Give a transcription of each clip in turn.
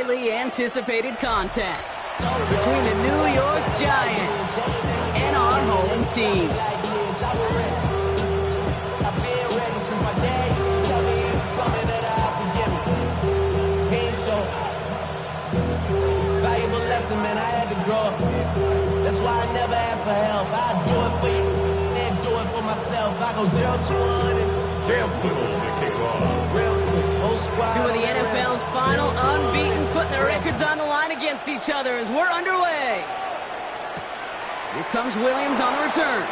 highly anticipated contest between the New York Giants and our home team. Valuable lesson, man, I had to grow up. That's why I never ask for help. I do it for you and do it for myself. I go 0 to 1 and Cam Whittle to kick off. real quick. Whole squad. Two of the NFL's final unbeatens putting their records on the line against each other as we're underway. Here comes Williams on the return.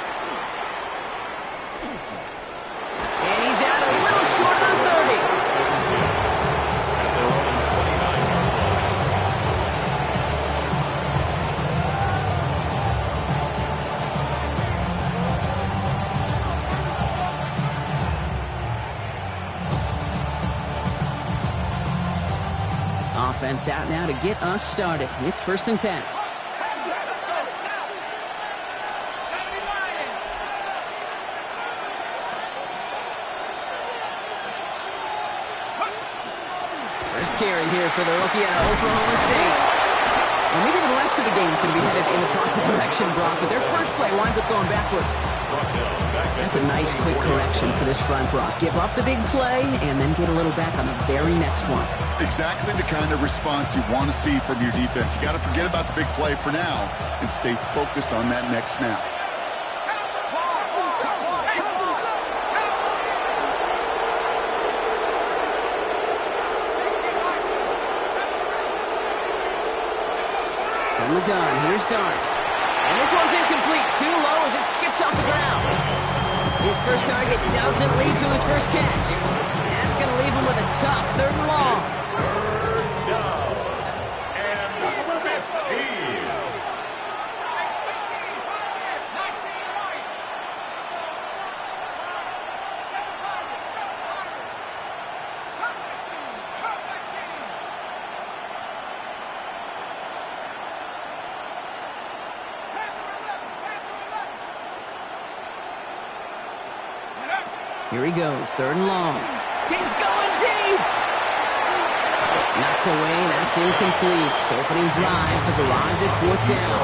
And he's out a little short of the 30. Offense out now to get us started. It's 1st and 10. First carry here for the rookie out of Oklahoma State. Well, maybe the rest of the game is going to be headed in the proper direction, Brock, but their first play winds up going backwards. That's a nice, quick correction for this front, Brock. Give up the big play and then get a little back on the very next one. Exactly the kind of response you want to see from your defense. You got to forget about the big play for now and stay focused on that next snap. From the gun, here's Dart. And this one's incomplete. Too low as it skips off the ground. His first target doesn't lead to his first catch. That's going to leave him with a tough 3rd and long. Third down and 15. Here he goes, 3rd and long. He's going deep! Knocked away, that's incomplete. Opening drive has arrived at 4th down.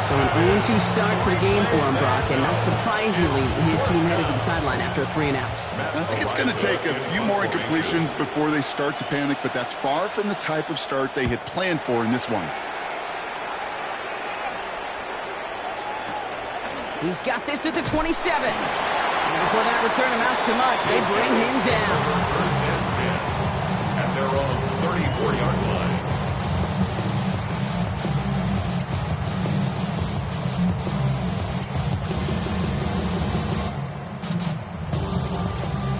So an 0-2 start to the game for him, Brock, and not surprisingly, his team headed to the sideline after a 3 and out. I think it's going to take a few more incompletions before they start to panic, but that's far from the type of start they had planned for in this one. He's got this at the 27. And before that return amounts to much, they bring him down. 1st and 10 at their own 34-yard line.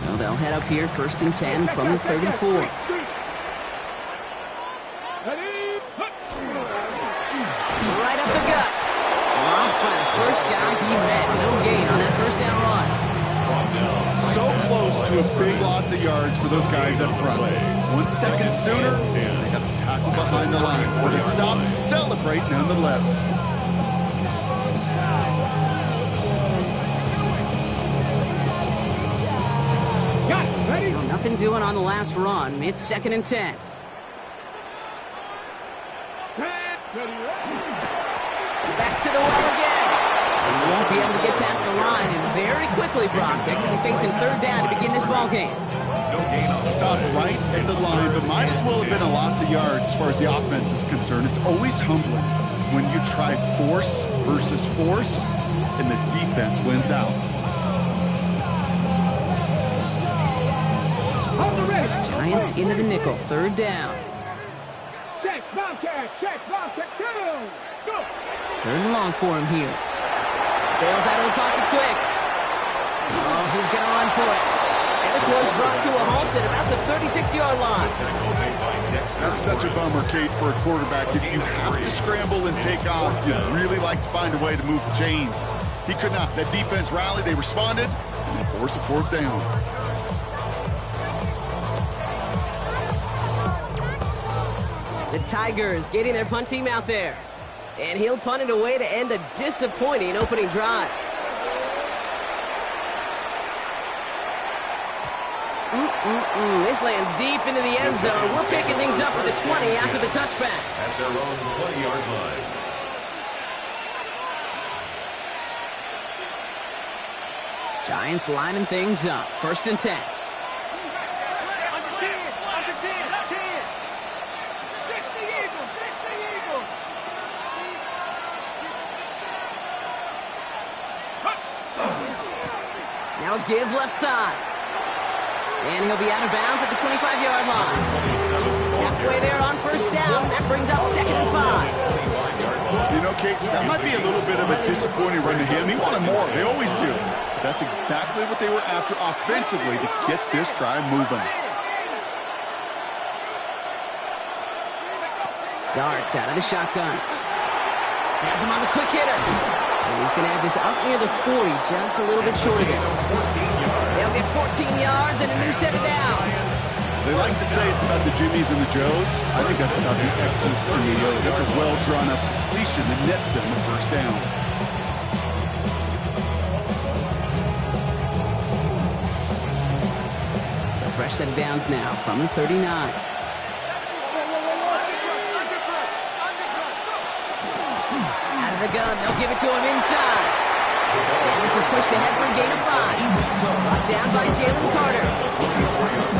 So they'll head up here, 1st and 10 from the 34. Right up the gut. Long for the first guy he met. No gain on that 1st down run. So close to a big loss of yards for those guys up front. 1 second sooner, they got the tackle behind the line. But a stop to celebrate nonetheless. Well, nothing doing on the last run. It's 2nd and 10. Back to the well again. And he won't be able to get past the line, and very quickly, Brock, they're going to be facing 3rd down to begin this ball game. Stopped right at the line, but might as well have been a loss of yards as far as the offense is concerned. It's always humbling when you try force versus force, and the defense wins out. Giants into the nickel, 3rd down. Check, Bobcat, 3rd and long for him here. Bails out of the pocket quick. Oh, he's going to run for it. And this one's brought to a halt at about the 36-yard line. That's such a bummer, Kate, for a quarterback. If you have to scramble and take off, you'd really like to find a way to move the chains. He could not. That defense rallied, they responded, and they forced a 4th down. The Tigers getting their punt team out there. And he'll punt it away to end a disappointing opening drive. This lands deep into the end zone. We're picking things up at the 20 play after the touchback. At their own 20-yard line. Giants lining things up. 1st and 10. Under 10. 60 Eagles. 60 Eagles. Now a give left side. And he'll be out of bounds at the 25-yard line. Halfway there on 1st down. That brings up 2nd and 5. You know, Kate, that might be a little bit of a disappointing run to him. He wanted more. They always do. But that's exactly what they were after offensively to get this drive moving. Darts out of the shotgun. Has him on the quick hitter. And he's going to have this up near the 40, just a little bit short of it. They'll get 14 yards and a new set of downs. They like to say it's about the Jimmies and the Joes. I think that's about the X's and the O's. That's a well-drawn-up completion that nets them the 1st down. So fresh set of downs now from the 39. Out of the gun, they'll give it to him inside. And this is pushed ahead for a gain of 5. Brought down by Jalen Carter.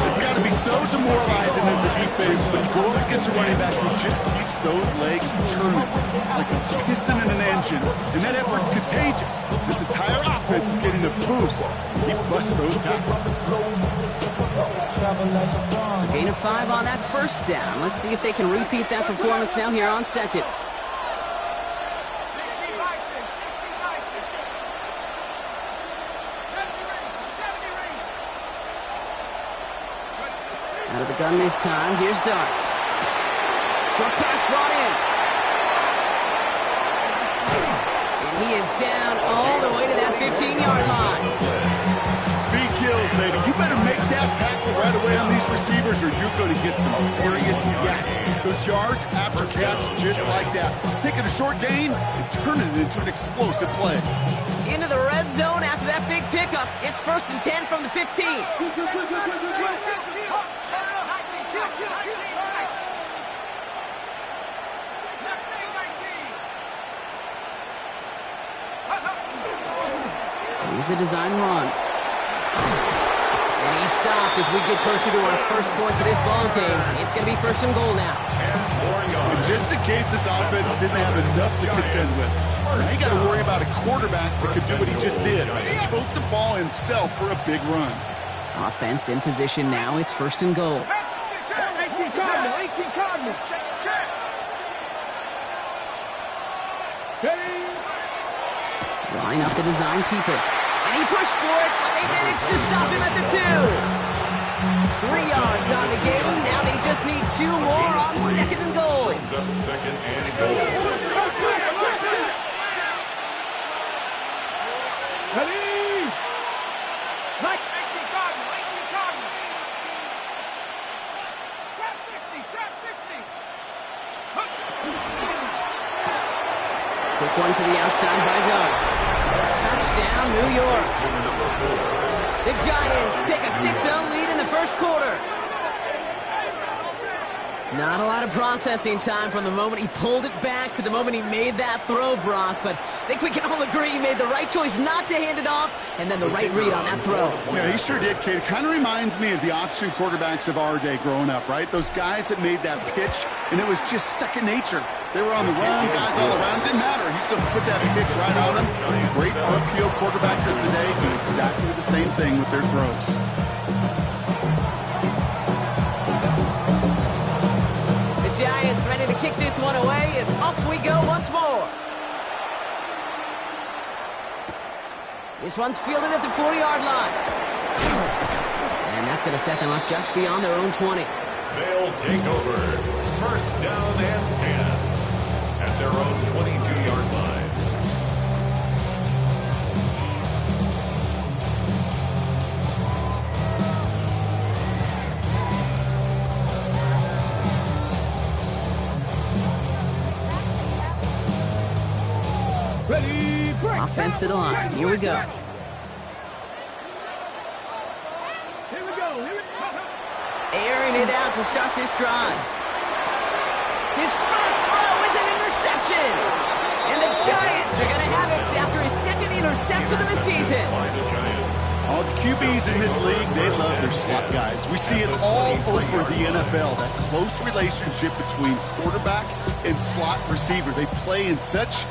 It's got to be so demoralizing as a defense when you go up against a running back who just keeps those legs churning like a piston in an engine. And that effort's contagious. This entire offense is getting a boost. He busts those tackles. So gain of 5 on that 1st down. Let's see if they can repeat that performance now here on 2nd. Out of the gun this time. Here's Dart. Short pass brought in. And he is down all the way to that 15-yard line. Speed kills, baby. You better make that tackle right away on these receivers or you're going to get some serious yak. Those yards after catch just like that. Taking a short gain and turning it into an explosive play. Into the red zone after that big pickup. It's 1st and 10 from the 15. Here's a design run. And he's stopped as we get closer to our first points of this ball game. It's going to be 1st and goal now. And just in case this offense didn't have enough to contend with, now you got to worry about a quarterback that could do what he just did. Choke the ball himself for a big run. Offense in position now. It's 1st and goal. 18 Cardinal. Drawing up the design keeper. And he pushed for it, but they managed to stop him at the 2. 3 yards on the game. Now they just need 2 more on 2nd and goal. Brings up 2nd and goal. Ready? Like 18 Cardinal. Trap 60. Quick one to the outside by Dart. Touchdown, New York. The Giants take a 6-0 lead in the 1st quarter. Not a lot of processing time from the moment he pulled it back to the moment he made that throw, Brock. But I think we can all agree he made the right choice not to hand it off, and then the right read on that throw. Yeah, he sure did, Kate. It kind of reminds me of the option quarterbacks of our day growing up, right? Those guys that made that pitch, and it was just second nature. They were on the run, guys all around. Didn't matter. He's going to put that pitch right on them. Great RPO quarterbacks of today do exactly the same thing with their throws. The Giants ready to kick this one away, and off we go once more. This one's fielded at the 40-yard line. And that's going to set them up just beyond their own 20. They'll take over. 1st down and 10 at their own 22-yard line. Ready? Break. Offense to the line. Here we go. Here we go. Airing it out to start this drive. interception of the season. By the Giants. All the QBs in this league, they love their slot guys. We see it all over the NFL, that close relationship between quarterback and slot receiver. They play in such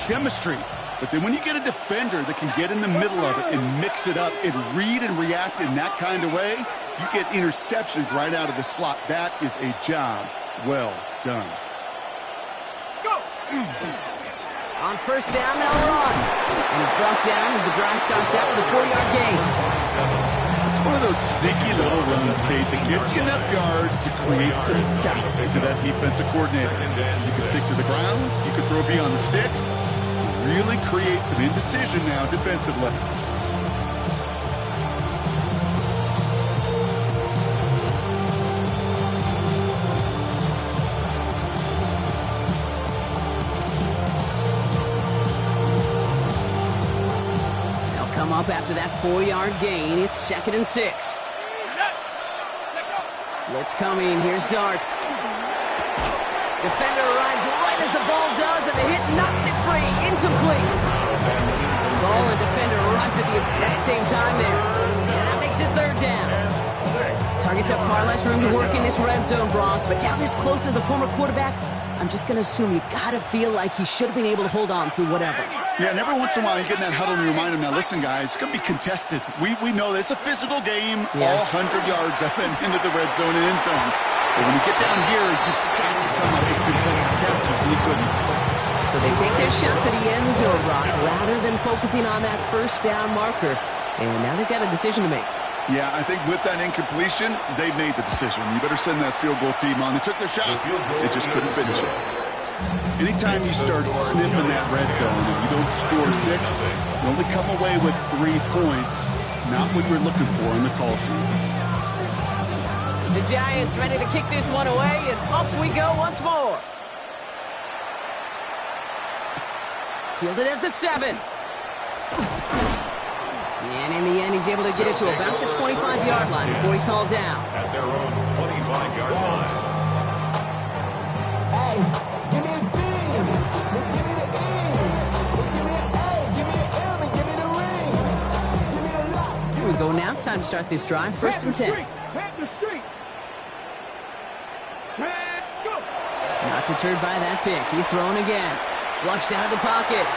chemistry. But then when you get a defender that can get in the middle of it and mix it up and read and react in that kind of way, you get interceptions right out of the slot. That is a job well done. Go! On first down, they'll run. And he's brought down as the drive starts out with a 4-yard gain. It's one of those sneaky little runs, Kate, that gets you enough yards to create some doubt into that defensive coordinator. You can stick to the ground. You can throw beyond the sticks. Really create some indecision now defensively. Come up after that 4-yard gain. It's 2nd and 6. Blitz coming. Here's Dart. Defender arrives right as the ball does, and the hit knocks it free. Incomplete. Ball and defender arrived at the exact same time there. And that makes it 3rd down. Targets have far less room to work in this red zone, Brock. But down this close as a former quarterback, I'm just going to assume you got to feel like he should have been able to hold on through whatever. Yeah, and every once in a while you get in that huddle and you remind him, now listen, guys, it's going to be contested. We know this. It's a physical game, all 100 yards up and into the red zone and end zone. But when you get down here, you've got to come up with contested catches, and he couldn't. So they take their shot for the end zone, Brock, rather than focusing on that first down marker. And now they've got a decision to make. Yeah, I think with that incompletion, they made the decision. You better send that field goal team on. They took their shot. They just couldn't finish it. Anytime you start sniffing that red zone and you don't score 6, you only come away with 3 points. Not what we're looking for in the call sheet. The Giants ready to kick this one away, and off we go once more. Fielded at the 7. And in the end, he's able to get it to about the 25-yard line before he's hauled down. At their own 25-yard line. Hey, give me a D. Give me the E. Give me an A. Give me an M. And give me the ring. Give me a lot. Here we go now. Time to start this drive. 1st and 10. Pat the street. Pat, go! Not deterred by that pick. He's thrown again. Flushed out of the pocket.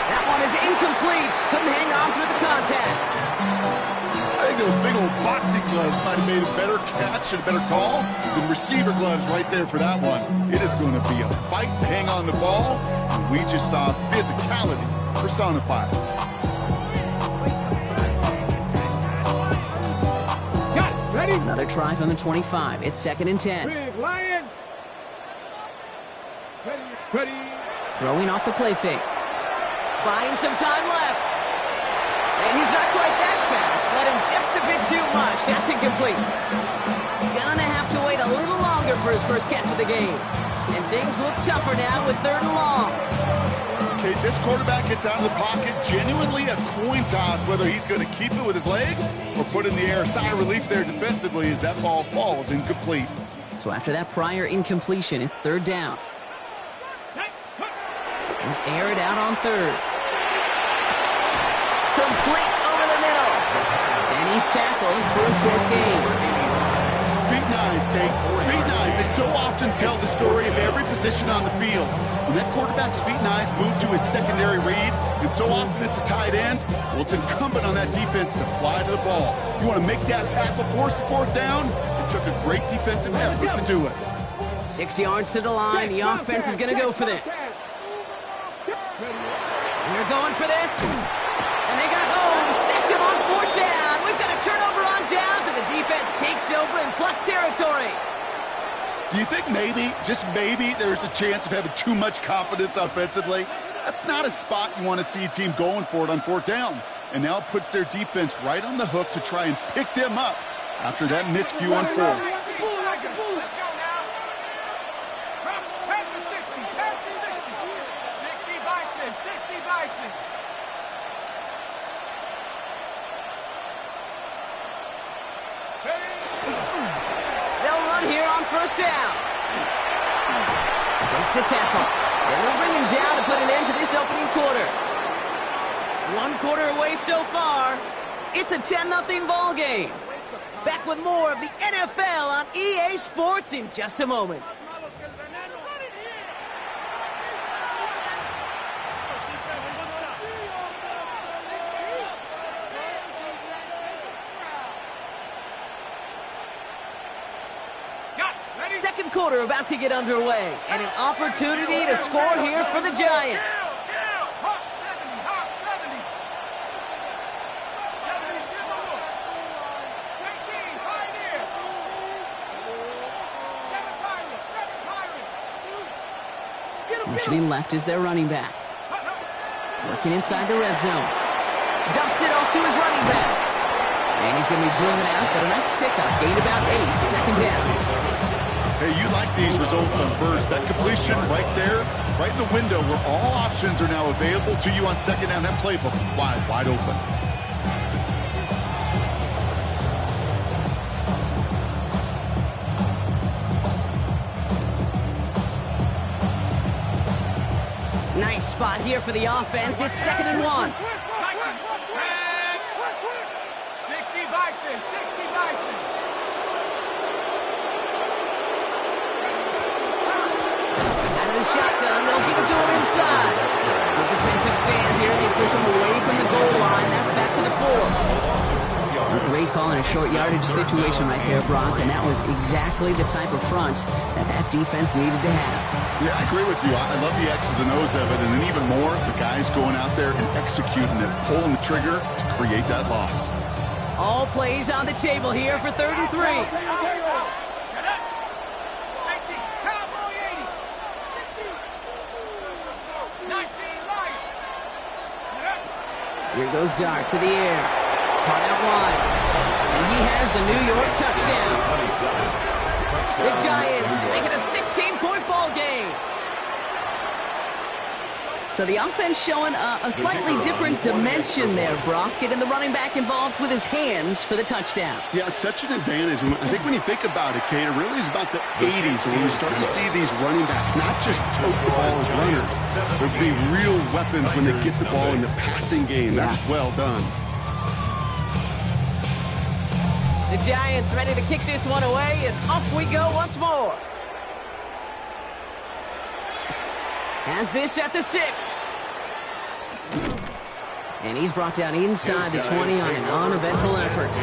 That one is incomplete. Couldn't hang on through the contact. I think those big old boxing gloves might have made a better catch and a better call than receiver gloves right there for that one. It is going to be a fight to hang on the ball, and we just saw physicality personified. Got it. Ready? Another try from the 25. It's 2nd and 10. Big Lion. Ready. Throwing off the play fake. Buying some time left. And he's not quite that fast. Let him just a bit too much. That's incomplete. Gonna have to wait a little longer for his first catch of the game. And things look tougher now with 3rd and long. Okay, this quarterback gets out of the pocket, genuinely a coin toss whether he's going to keep it with his legs or put in the air. Sigh of relief there defensively as that ball falls incomplete. So after that prior incompletion, it's 3rd down. Air it out on 3rd. Complete over the middle. And he's tackled for a short gain. Feet and eyes, Kate. Feet and eyes. They so often tell the story of every position on the field. When that quarterback's feet and eyes move to his secondary read, and so often it's a tight end, well, it's incumbent on that defense to fly to the ball. You want to make that tackle, force the 4th down? It took a great defensive effort to do it. 6 yards to the line. The offense is going to go for this. They're going for this. And they got home. Sacked him on 4th down. We've got a turnover on downs, and the defense takes over in plus territory. Do you think maybe, just maybe, there's a chance of having too much confidence offensively? That's not a spot you want to see a team going for it on 4th down. And now it puts their defense right on the hook to try and pick them up after that miscue on 4th. Let's go now. Pat the 60. Pat the 60. 60 Bison. 60 Bison. They'll run here on 1st down. Breaks the tackle. And they'll bring him down to put an end to this opening quarter. 1 quarter away so far. It's a 10-0 ball game. Back with more of the NFL on EA Sports in just a moment. Second quarter about to get underway, and an opportunity to score here for the Giants. Motioning left is their running back. Working inside the red zone. Dumps it off to his running back. And he's going to be driven out, but a nice pickup. Gain about 8, second down. Hey, you like these results on first. That completion right there, right in the window where all options are now available to you on second down. That playbook wide open. Nice spot here for the offense. It's 2nd and 1. 60 Bison, 60 Bison. Out of the shotgun, they'll give it to him inside. Good defensive stand here. They push him away from the goal line. That's back to the 4. A great call in a short yardage situation right there, Brock, and that was exactly the type of front that defense needed to have. Yeah, I agree with you. I love the X's and O's of it, and then even more, the guys going out there and executing it, pulling the trigger to create that loss. All plays on the table here for 3rd and 3. Here goes Dart to the air. Caught out wide. And he has the New York touchdown. The Giants make it a 16-point ball game. So the offense showing a slightly different dimension there, Brock. Getting the running back involved with his hands for the touchdown. Yeah, such an advantage. I think when you think about it, Kate, it really is about the 80s when we start to see these running backs not just tote the ball as runners, but be real weapons when they get the ball in the passing game. That's well done. The Giants ready to kick this one away, and off we go once more. Has this at the 6. And he's brought down inside the 20 on an uneventful effort.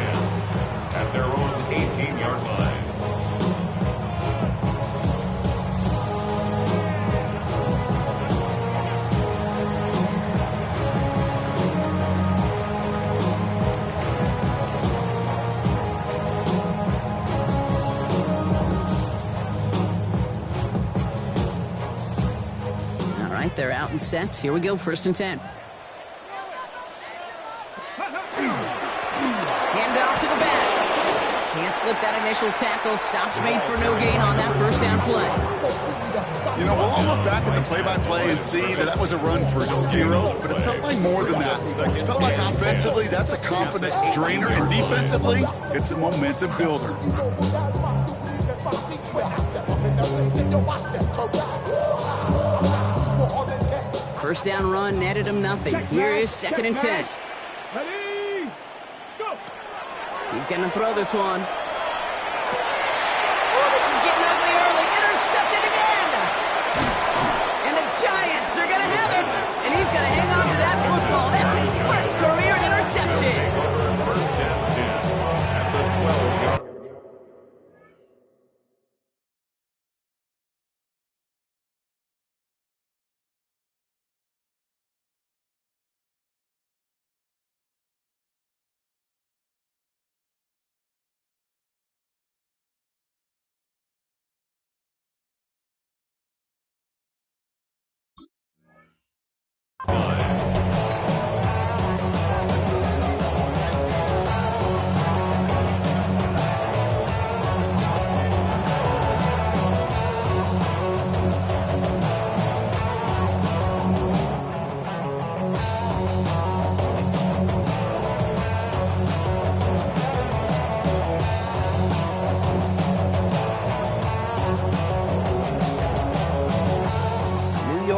At their own 18-yard line. They're out and set. Here we go, 1st and 10. Hand off to the back. Can't slip that initial tackle. Stops made for no gain on that 1st down play. You know, we'll all look back at the play-by-play and see that was a run for 0, but it felt like more than that. It felt like offensively, that's a confidence drainer, and defensively, it's a momentum builder. First down run netted him nothing. Here is 2nd and 10. He's going to throw this one. Oh, this is getting ugly early. Intercepted again. And the Giants are going to have it. And he's going to hang on to that football. That's his first career interception. First down 10 at the 12-yard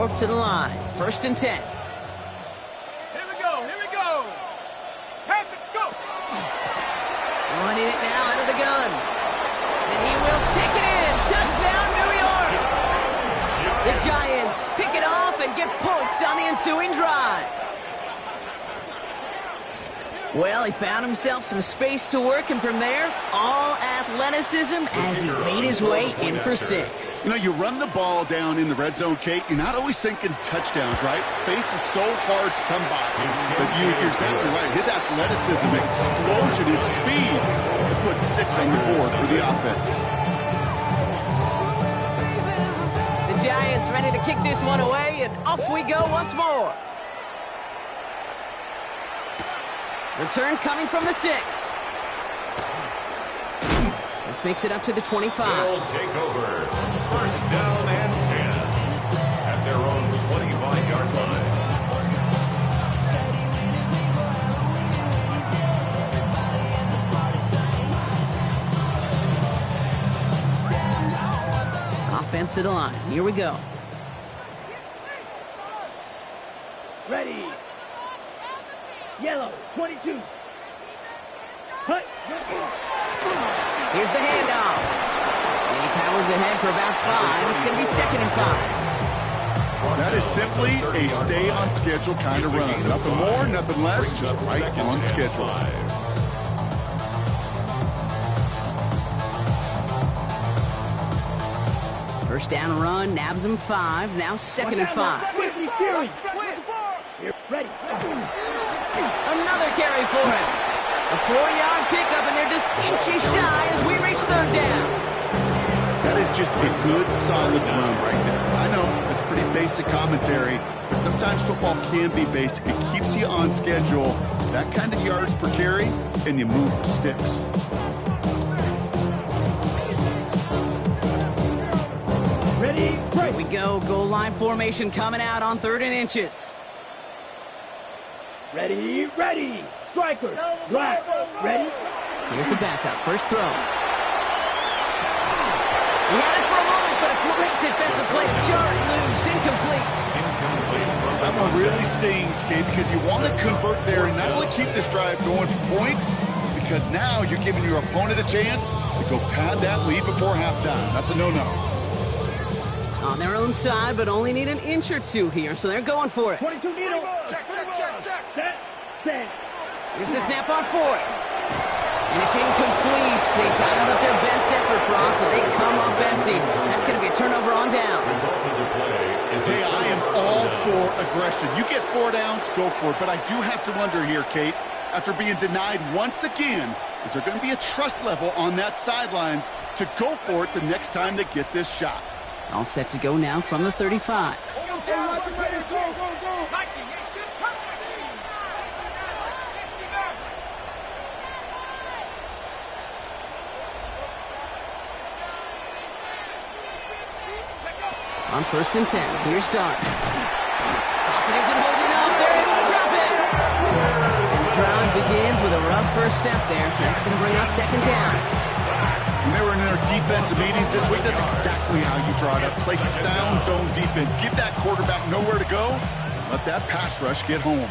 4 to the line. 1st and 10. Here we go, here we go. Have to go. Running it now out of the gun. And he will take it in. Touchdown, New York. The Giants pick it off and get points on the ensuing drive. Well, he found himself some space to work, and from there, all athleticism as he made his way in for 6. You know, you run the ball down in the red zone, Kate, you're not always thinking touchdowns, right? Space is so hard to come by. But you're exactly right. His athleticism, his explosion, his speed, it puts 6 on the board for the offense. The Giants ready to kick this one away, and off we go once more. Return coming from the 6. This makes it up to the 25. Will take over. 1st down and 10 at their own 25-yard line. Offense to the line. Here we go. Ready. Yellow, 22. Hut. Here's the handoff. And he powers ahead for about 5. It's going to be 2nd and 5. That is simply a stay-on-schedule kind of run. Nothing more, nothing less, just right on schedule. First down run, nabs him 5. Now 2nd and 5. Ready. Another carry for him. A 4-yard pickup, and they're just inches shy as we reach 3rd down. That is just a good, solid run right there. I know, it's pretty basic commentary, but sometimes football can be basic. It keeps you on schedule. That kind of yards per carry, and you move the sticks. Ready. Here we go. Goal line formation coming out on 3rd and inches. Ready, ready. Striker, black, ready. Here's the backup. First throw. He had it for a moment, but a great defensive play to jar it loose. Incomplete. That one really stings, Gabe, because you want to convert there and not only keep this drive going for points, because now you're giving your opponent a chance to go pad that lead before halftime. That's a no-no. On their own side, but only need an inch or 2 here, so they're going for it. 22 needle. Check. Set. Here's the snap on 4th. And it's incomplete. They dialed up their best effort, Brock, but they come up empty. That's going to be a turnover on downs. Hey, I am all for aggression. You get 4 downs, go for it. But I do have to wonder here, Kate, after being denied once again, is there going to be a trust level on that sidelines to go for it the next time they get this shot? All set to go now from the 35. On 1st and 10, here's Dart. Pocket isn't holding up. They're able to drop it. The drive begins with a rough first step there, so that's going to bring up 2nd down. When they were in their defensive meetings this week, that's exactly how you draw it up. Play sound zone defense. Give that quarterback nowhere to go. Let that pass rush get home.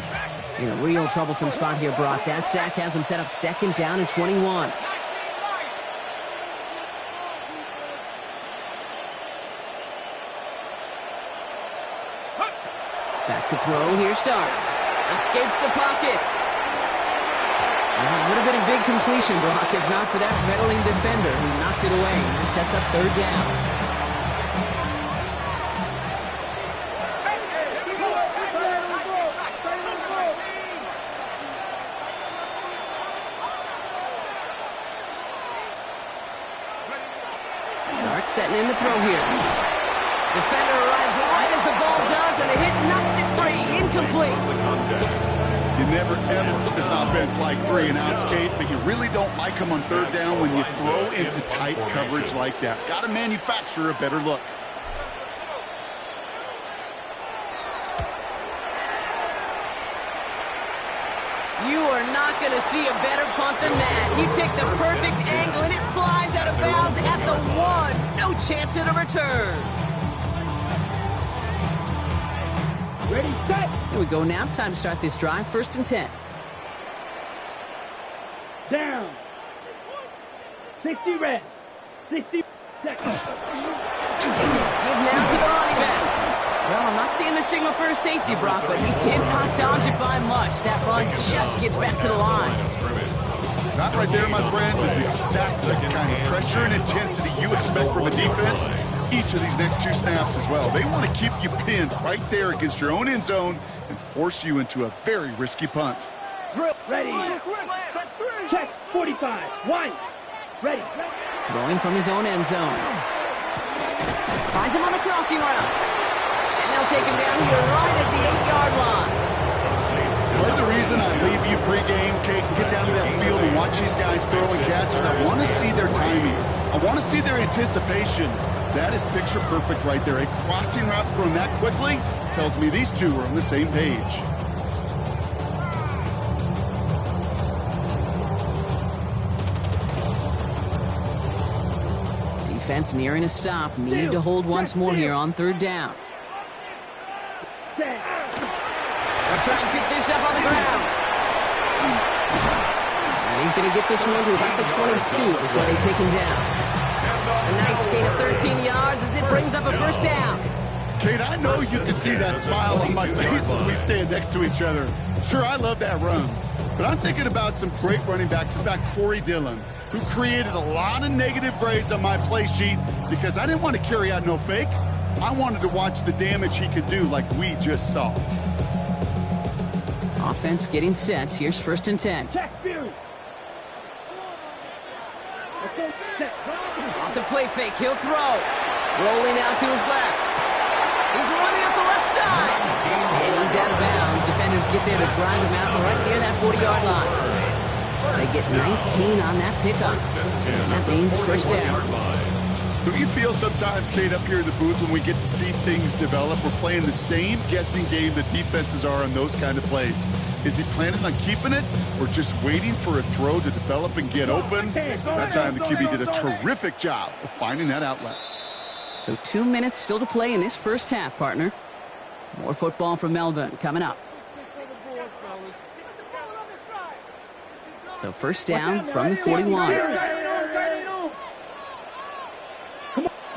In a real troublesome spot here, Brock. That sack has him set up 2nd down and 21. Back to throw. Here's Dart. Escapes the pocket. It would have been a big completion, Brock, if not for that meddling defender who knocked it away. That sets up 3rd down. Dart setting in the throw here. Defender arrives right as the ball does, and the hit knocks it free. Incomplete. You never, ever, as an offense, like 3 and outs, Kate, but you really don't like them on 3rd down when you throw into tight coverage like that. Got to manufacture a better look. You are not going to see a better punt than that. He picked the perfect angle, and it flies out of bounds at the 1. No chance at a return. Ready, set. Here we go now. Time to start this drive. 1st and 10. Down. 60 red. 60 seconds. Give now to the running back. Well, I'm not seeing the signal for a safety, Brock, but he did not dodge it by much. That run just gets back to the line. That right there, my friends, is exactly the kind of pressure and intensity you expect from a defense each of these next 2 snaps as well. They want to keep you pinned right there against your own end zone and force you into a very risky punt. Drill, ready. Check, 45. 1. Ready. Throwing from his own end zone. Finds him on the crossing route. And they'll take him down here right at the 8-yard line. Part of the reason I leave you pregame, Kate, get down to that field and watch these guys throw and catch is I want to see their timing. I want to see their anticipation. That is picture perfect right there. A crossing route thrown that quickly tells me these two are on the same page. Defense nearing a stop. Need to hold once more here on 3rd down. They'll try and pick this up on the ground. And he's going to get this one to about the 22 before they take him down. A nice gain of 13 yards as it brings up a 1st down. Kate, I know you can see that smile on my face as we stand next to each other. Sure, I love that run. But I'm thinking about some great running backs. In fact, Corey Dillon, who created a lot of negative grades on my play sheet because I didn't want to carry out no fake. I wanted to watch the damage he could do like we just saw. Offense getting set. Here's 1st and 10. Check, Fury. Off the play fake, he'll throw. Rolling out to his left. He's running up the left side. And he's out of bounds. Defenders get there to drive him out right near that 40-yard line. They get 19 on that pickup. And that means 1st down. Don't you feel sometimes, Kate, up here in the booth when we get to see things develop, we're playing the same guessing game that defenses are on those kind of plays? Is he planning on keeping it or just waiting for a throw to develop and get open? That time the QB did a terrific job of finding that outlet. So 2 minutes still to play in this 1st half, partner. More football from Melbourne coming up. So 1st down from the 41.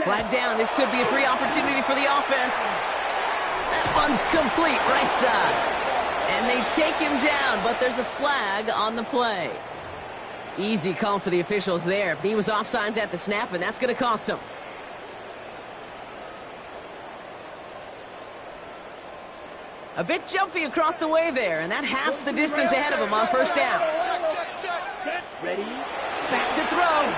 Flag down. This could be a free opportunity for the offense. That one's complete right side. And they take him down, but there's a flag on the play. Easy call for the officials there. He was offsides at the snap, and that's going to cost him. A bit jumpy across the way there, and that halves the distance ahead of him on 1st down. Ready. Back to throw.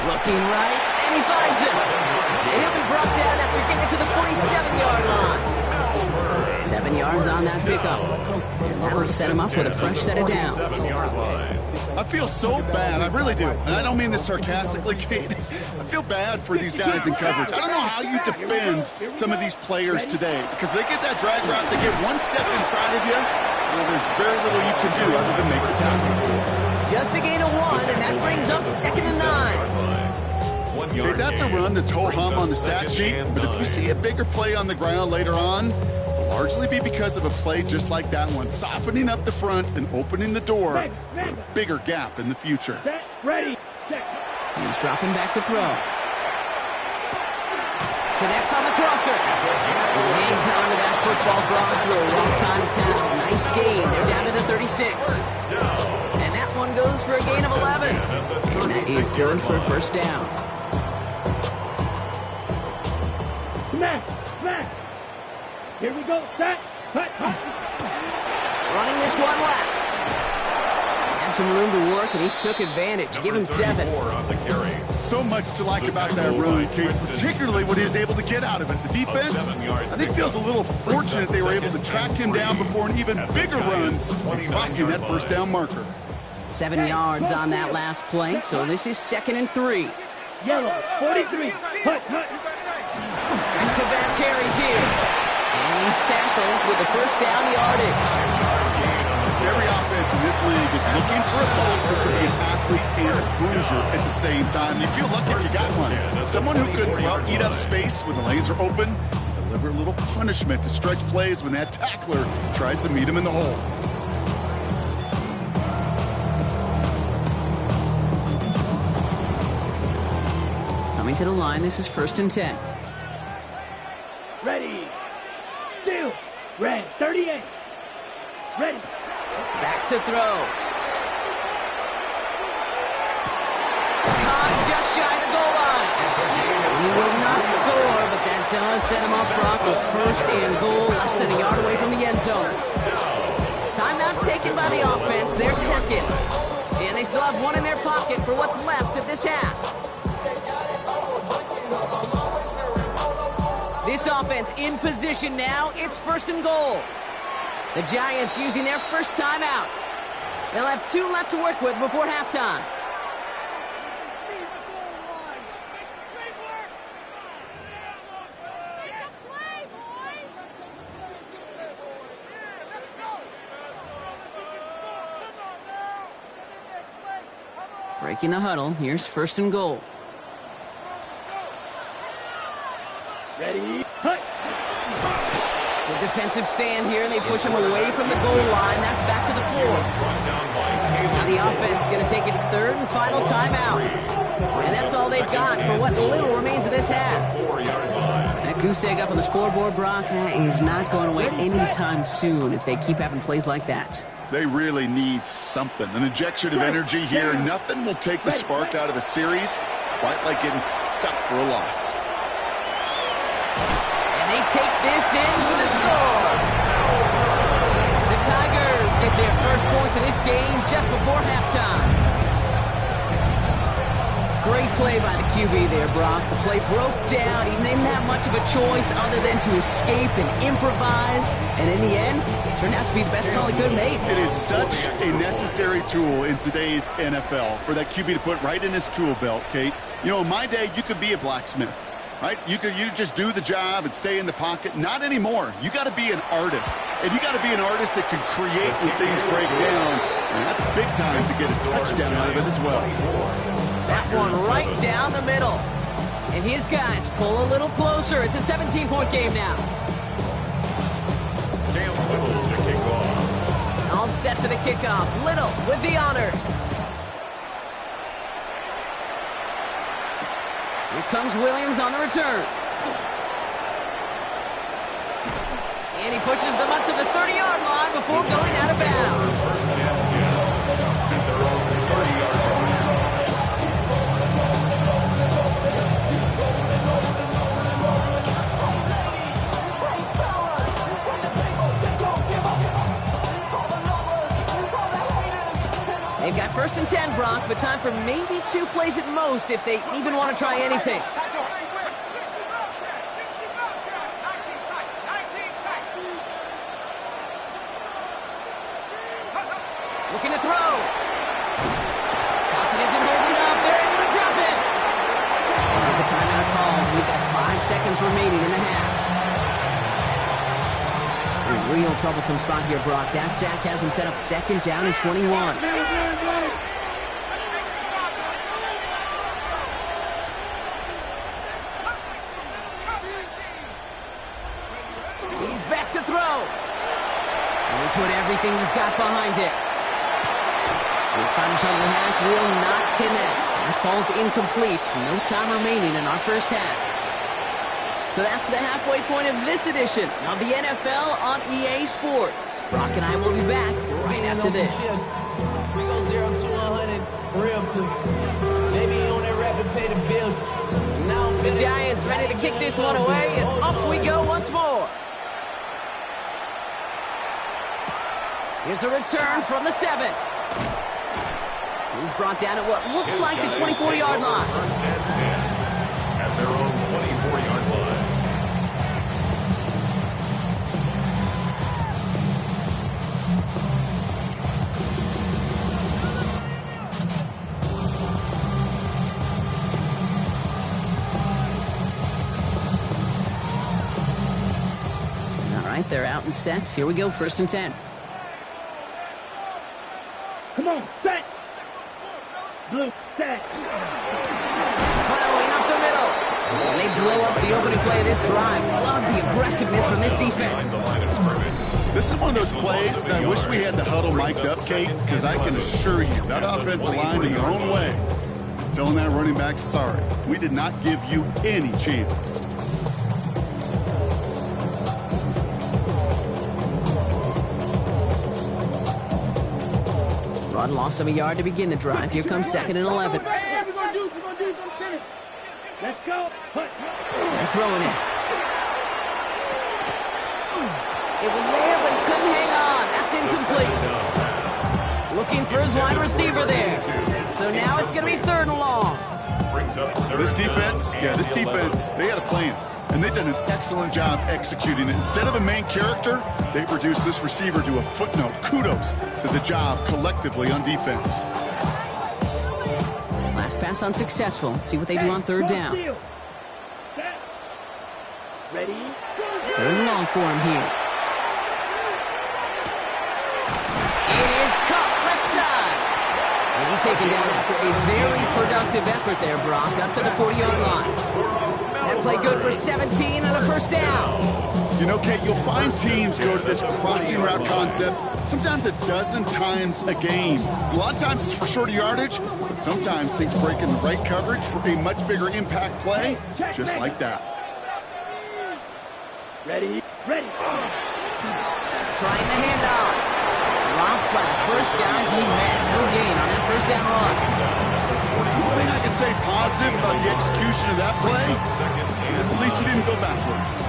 Looking right, and he finds it. And he'll be brought down after getting to the 47-yard line. 7 yards on that pickup. And that will set him up with a fresh set of downs. I feel so bad, I really do. And I don't mean this sarcastically, Kate. I feel bad for these guys in coverage. I don't know how you defend some of these players today because they get that drag route, they get one step inside of you, well, there's very little you can do other than make the tackle. Just a gain of 1, and that brings up 2nd and 9. Okay, that's a run that's ho-hum on the stat sheet, but if you see a bigger play on the ground later on, it'll largely be because of a play just like that one, softening up the front and opening the door for a bigger gap in the future. Ready. He's dropping back to throw. Connects on the crosser. He hangs on to that football Brock for a well-timed tackle. Nice gain. They're down to the 36. And that one goes for a gain of 11. And that is good for a 1st down. Smack. Here we go. Set. Cut. Running this one left. Had some room to work, and he took advantage. Give him 7. So much to like about that run, Kate, particularly what he was able to get out of it. The defense, I think, feels a little fortunate they were able to track him down before an even bigger run, crossing that 1st down marker. 7 yards on that last play, so this is 2nd and 3. Yellow. 43. Hut. Back-to-back carries here. And he's tackled with the 1st down yardage. Every offense in this league is looking for a ball who can be an athlete and a bruiser at the same time. You feel lucky if you got one. Someone who could, well, eat up space when the lanes are open, deliver favorite little punishment to stretch plays when that tackler tries to meet him in the hole. Coming to the line, this is 1st and 10. Ready. Still. Red. 38. Ready. Back to throw. Caught just shy of the goal line. He will not score, but that does set him up, Brock, with 1st and goal, less than a yard away from the end zone. Timeout taken by the offense, their 2nd. And they still have 1 in their pocket for what's left of this half. This offense in position now. It's 1st and goal. The Giants using their first timeout. They'll have 2 left to work with before halftime. Breaking the huddle. Here's 1st and goal. Ready. Hut. The defensive stand here, and they push him away from the goal line. That's back to the floor. Now the offense is going to take its 3rd and final timeout. And that's all they've got for what little remains of this half. That goose egg up on the scoreboard, Brock, that is not going away anytime soon if they keep having plays like that. They really need something. An injection of energy here. Nothing will take the spark out of a series quite like getting stuck for a loss. And they take this in for the score. The Tigers get their first points of this game just before halftime. Great play by the QB there, Brock. The play broke down. He didn't have much of a choice other than to escape and improvise. And in the end, it turned out to be the best call he could have made. It is such a necessary tool in today's NFL for that QB to put right in his tool belt, Kate. You know, in my day, you could be a blacksmith, right? You just do the job and stay in the pocket. Not anymore. You got to be an artist. And you got to be an artist that can create when things break down. And that's big time to get a touchdown out of it as well. That one right down the middle. And his guys pull a little closer. It's a 17-point game now. Little to kick off. All set for the kickoff. Little with the honors. Here comes Williams on the return. And he pushes them up to the 30-yard line before going out of bounds. First and 10 at their own 30-yard line. They've got 1st and 10, Brock, but time for maybe 2 plays at most if they even want to try anything. Looking to throw. Pocket isn't holding up. They're able to drop it. With the timeout called, we've got 5 seconds remaining in the half. A real troublesome spot here, Brock. That sack has him set up 2nd down and 21. He's back to throw. And he put everything he's got behind it. His final shot of the half will not connect. That falls incomplete. No time remaining in our first half. So that's the halfway point of this edition of the NFL on EA Sports. Brock and I will be back right after this. We go 0 to 100 real quick. Maybe on that rapid pay the bills. Now The Giants ready to kick this one away, and off we go once more. Here's a return from the 7. He's brought down at what looks like the 24-yard line. First and 10 at their own 24-yard line. All right, they're out and set. Here we go, 1st and 10. Come on, set. Blue, set. Plowing up the middle. And they blow up the opening play of this drive. Love the aggressiveness from this defense. This is one of those plays that I wish we had the huddle mic'd up, Kate, because I can assure you that offensive line in their own way is telling that running back, sorry, we did not give you any chance. Run lost of a yard to begin the drive. Here comes 2nd and 11. We're gonna do some finish. Let's go. They're throwing it. It was there, but he couldn't hang on. That's incomplete. Looking for his wide receiver there. So now it's going to be 3rd and long. This defense, they had a plan. And they've done an excellent job executing it. Instead of a main character, they've reduced this receiver to a footnote. Kudos to the job collectively on defense. Last pass unsuccessful. Let's see what they do on 3rd down. Ready? 3rd and long for him here. It is caught left side. And he's taken down after a very productive effort there, Brock, up to the 40-yard line. That play good for 17 and a 1st down. You know, Kate, you'll find teams go to this crossing route concept sometimes a dozen times a game. A lot of times it's for shorter yardage, but sometimes things break in the right coverage for a much bigger impact play, just like that. Ready? Ready. Trying the handoff. Dropped by the 1st guy he met. No gain on that 1st down run. One thing I can say positive about the execution of that play is at least he didn't go backwards.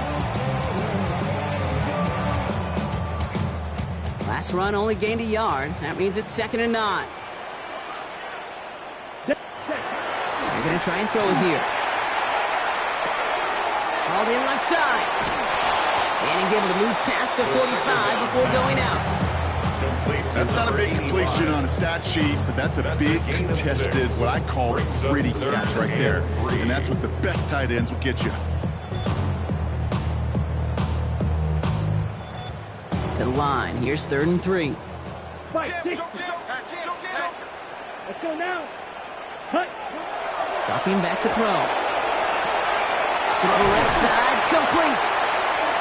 Last run only gained a yard. That means it's 2nd and 9. They're going to try and throw it here. Called in left side. And he's able to move past the 45 before going out. That's not a big completion on a stat sheet, but that's a big contested, what I call gritty catch right there. And that's what the best tight ends will get you. To the line. Here's 3rd and 3. Let's go now. Hut. Dropping back to throw. Throw left side, complete.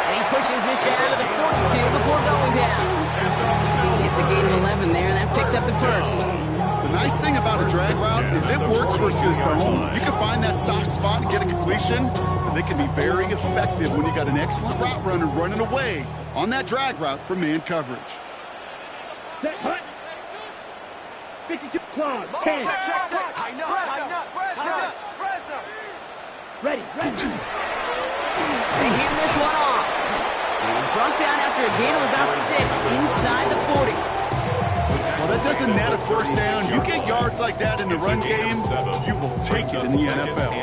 And he pushes this down to the 42 before going down. It's a gain of 11 there, and that picks up the 1st. The nice thing about a drag route is it works versus zone. You can find that soft spot and get a completion, and they can be very effective when you got an excellent route runner running away on that drag route from man coverage. Set. Hut. 52 claws. 10. Tighten up. Ready. They hand this one off. He was brought down after a gain of about 6 inside the 40. Well, that doesn't net a 1st down. You get yards like that in the run game, you will take it in the NFL.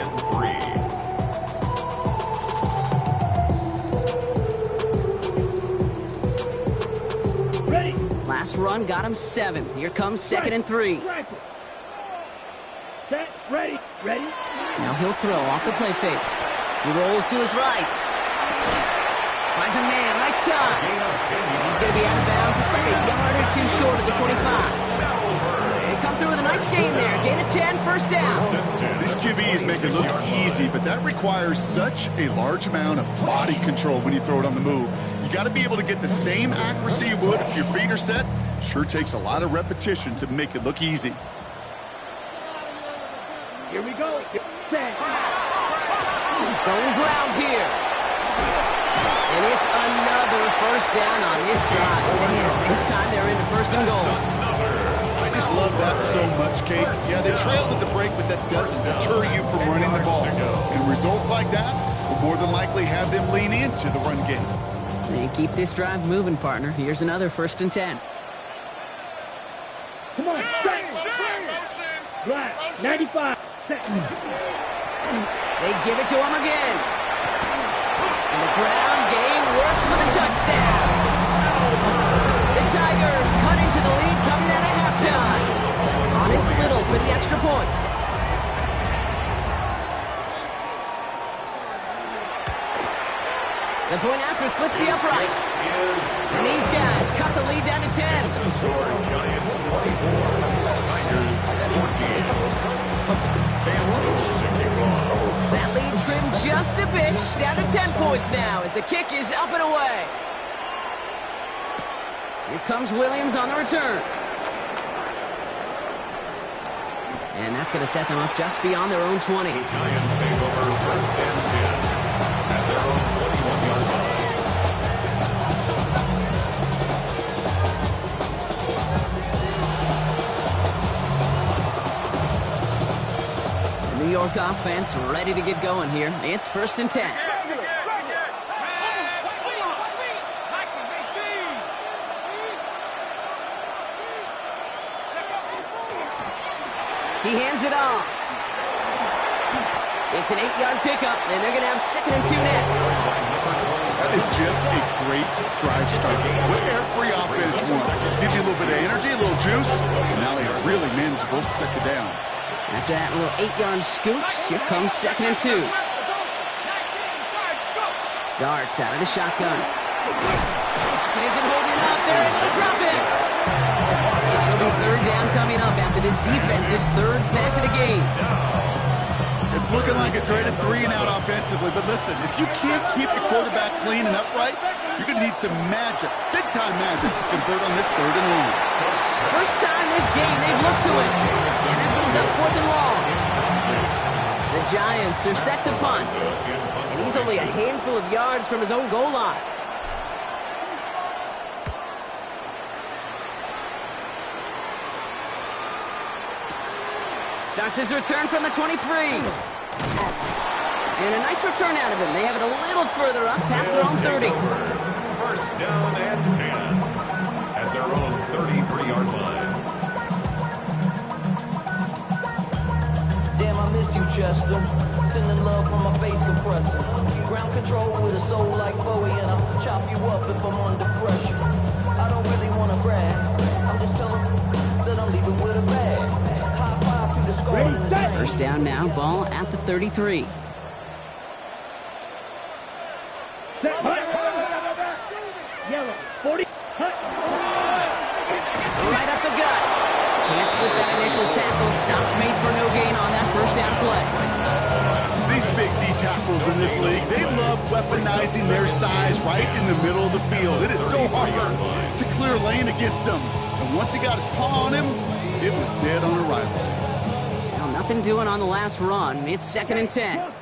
Ready. Last run got him 7. Here comes 2nd and 3. Set. Ready. Now he'll throw off the play fake. He rolls to his right. Finds a man, right side. He's going to be out of bounds. Looks like a yard or 2 short of the 25. They come through with a nice gain there. Gain of 10, 1st down. These QBs make it look easy, but that requires such a large amount of body control when you throw it on the move. You got to be able to get the same accuracy you would if your feet are set. Sure takes a lot of repetition to make it look easy. Here we go. Set. Going ground here. And it's another 1st down on this drive. Man, this time they're into 1st and goal. I just love that so much, Kate. Yeah, they trailed at the break, but that doesn't deter you from running the ball. And results like that will more than likely have them lean into the run game. They keep this drive moving, partner. Here's another 1st and 10. Come on. Set. Right. 95. Set. They give it to him again. And the ground game works for the touchdown. The Tigers cut into the lead coming out of halftime. Honest Little for the extra point. The point after splits the upright. And these guys cut the lead down to 10. Giants 24, Tigers 14. That lead trimmed just a bit, down to 10 points now as the kick is up and away. Here comes Williams on the return. And that's going to set them up just beyond their own 20. The Giants take over 1st and 10 at their own 21-yard line. The New York offense ready to get going here. It's 1st and 10. He hands it off. It's an 8-yard pickup, and they're going to have 2nd and 2 next. That is just a great drive start. What every offense wants. Gives you a little bit of energy, a little juice, and now a really manageable 2nd down. After that little 8-yard scooch, here comes 2nd and 2. Darts out of the shotgun. He isn't holding up. They're able to drop it. It'll be 3rd down coming up after this defense's 3rd sack of the game. It's looking like a dreaded 3-and-out offensively, but listen, if you can't keep your quarterback clean and upright, you're going to need some magic, big-time magic to convert on this 3rd and long. First time this game they've looked to him, and that brings up 4th and long. The Giants are set to punt, and he's only a handful of yards from his own goal line. Starts his return from the 23. And a nice return out of him. They have it a little further up, past their own 30. 1st down and 10 at their own 33-yard line. Damn, I miss you, Chester. Sending love from my bass compressor. Ground control with a soul like Bowie, and I'll chop you up if I'm under pressure. I don't really want to brag. I'm just telling that I'm leaving with a bag. High five to the score in the sand. 1st down now, ball at the 33. Yellow, 40. Right up the gut. Can't slip that initial tackle. Stops made for no gain on that 1st down play. These big D tackles in this league, they love weaponizing their size right in the middle of the field. It is so hard to clear lane against them. And once he got his paw on him, it was dead on arrival. Well, nothing doing on the last run. It's 2nd and 10.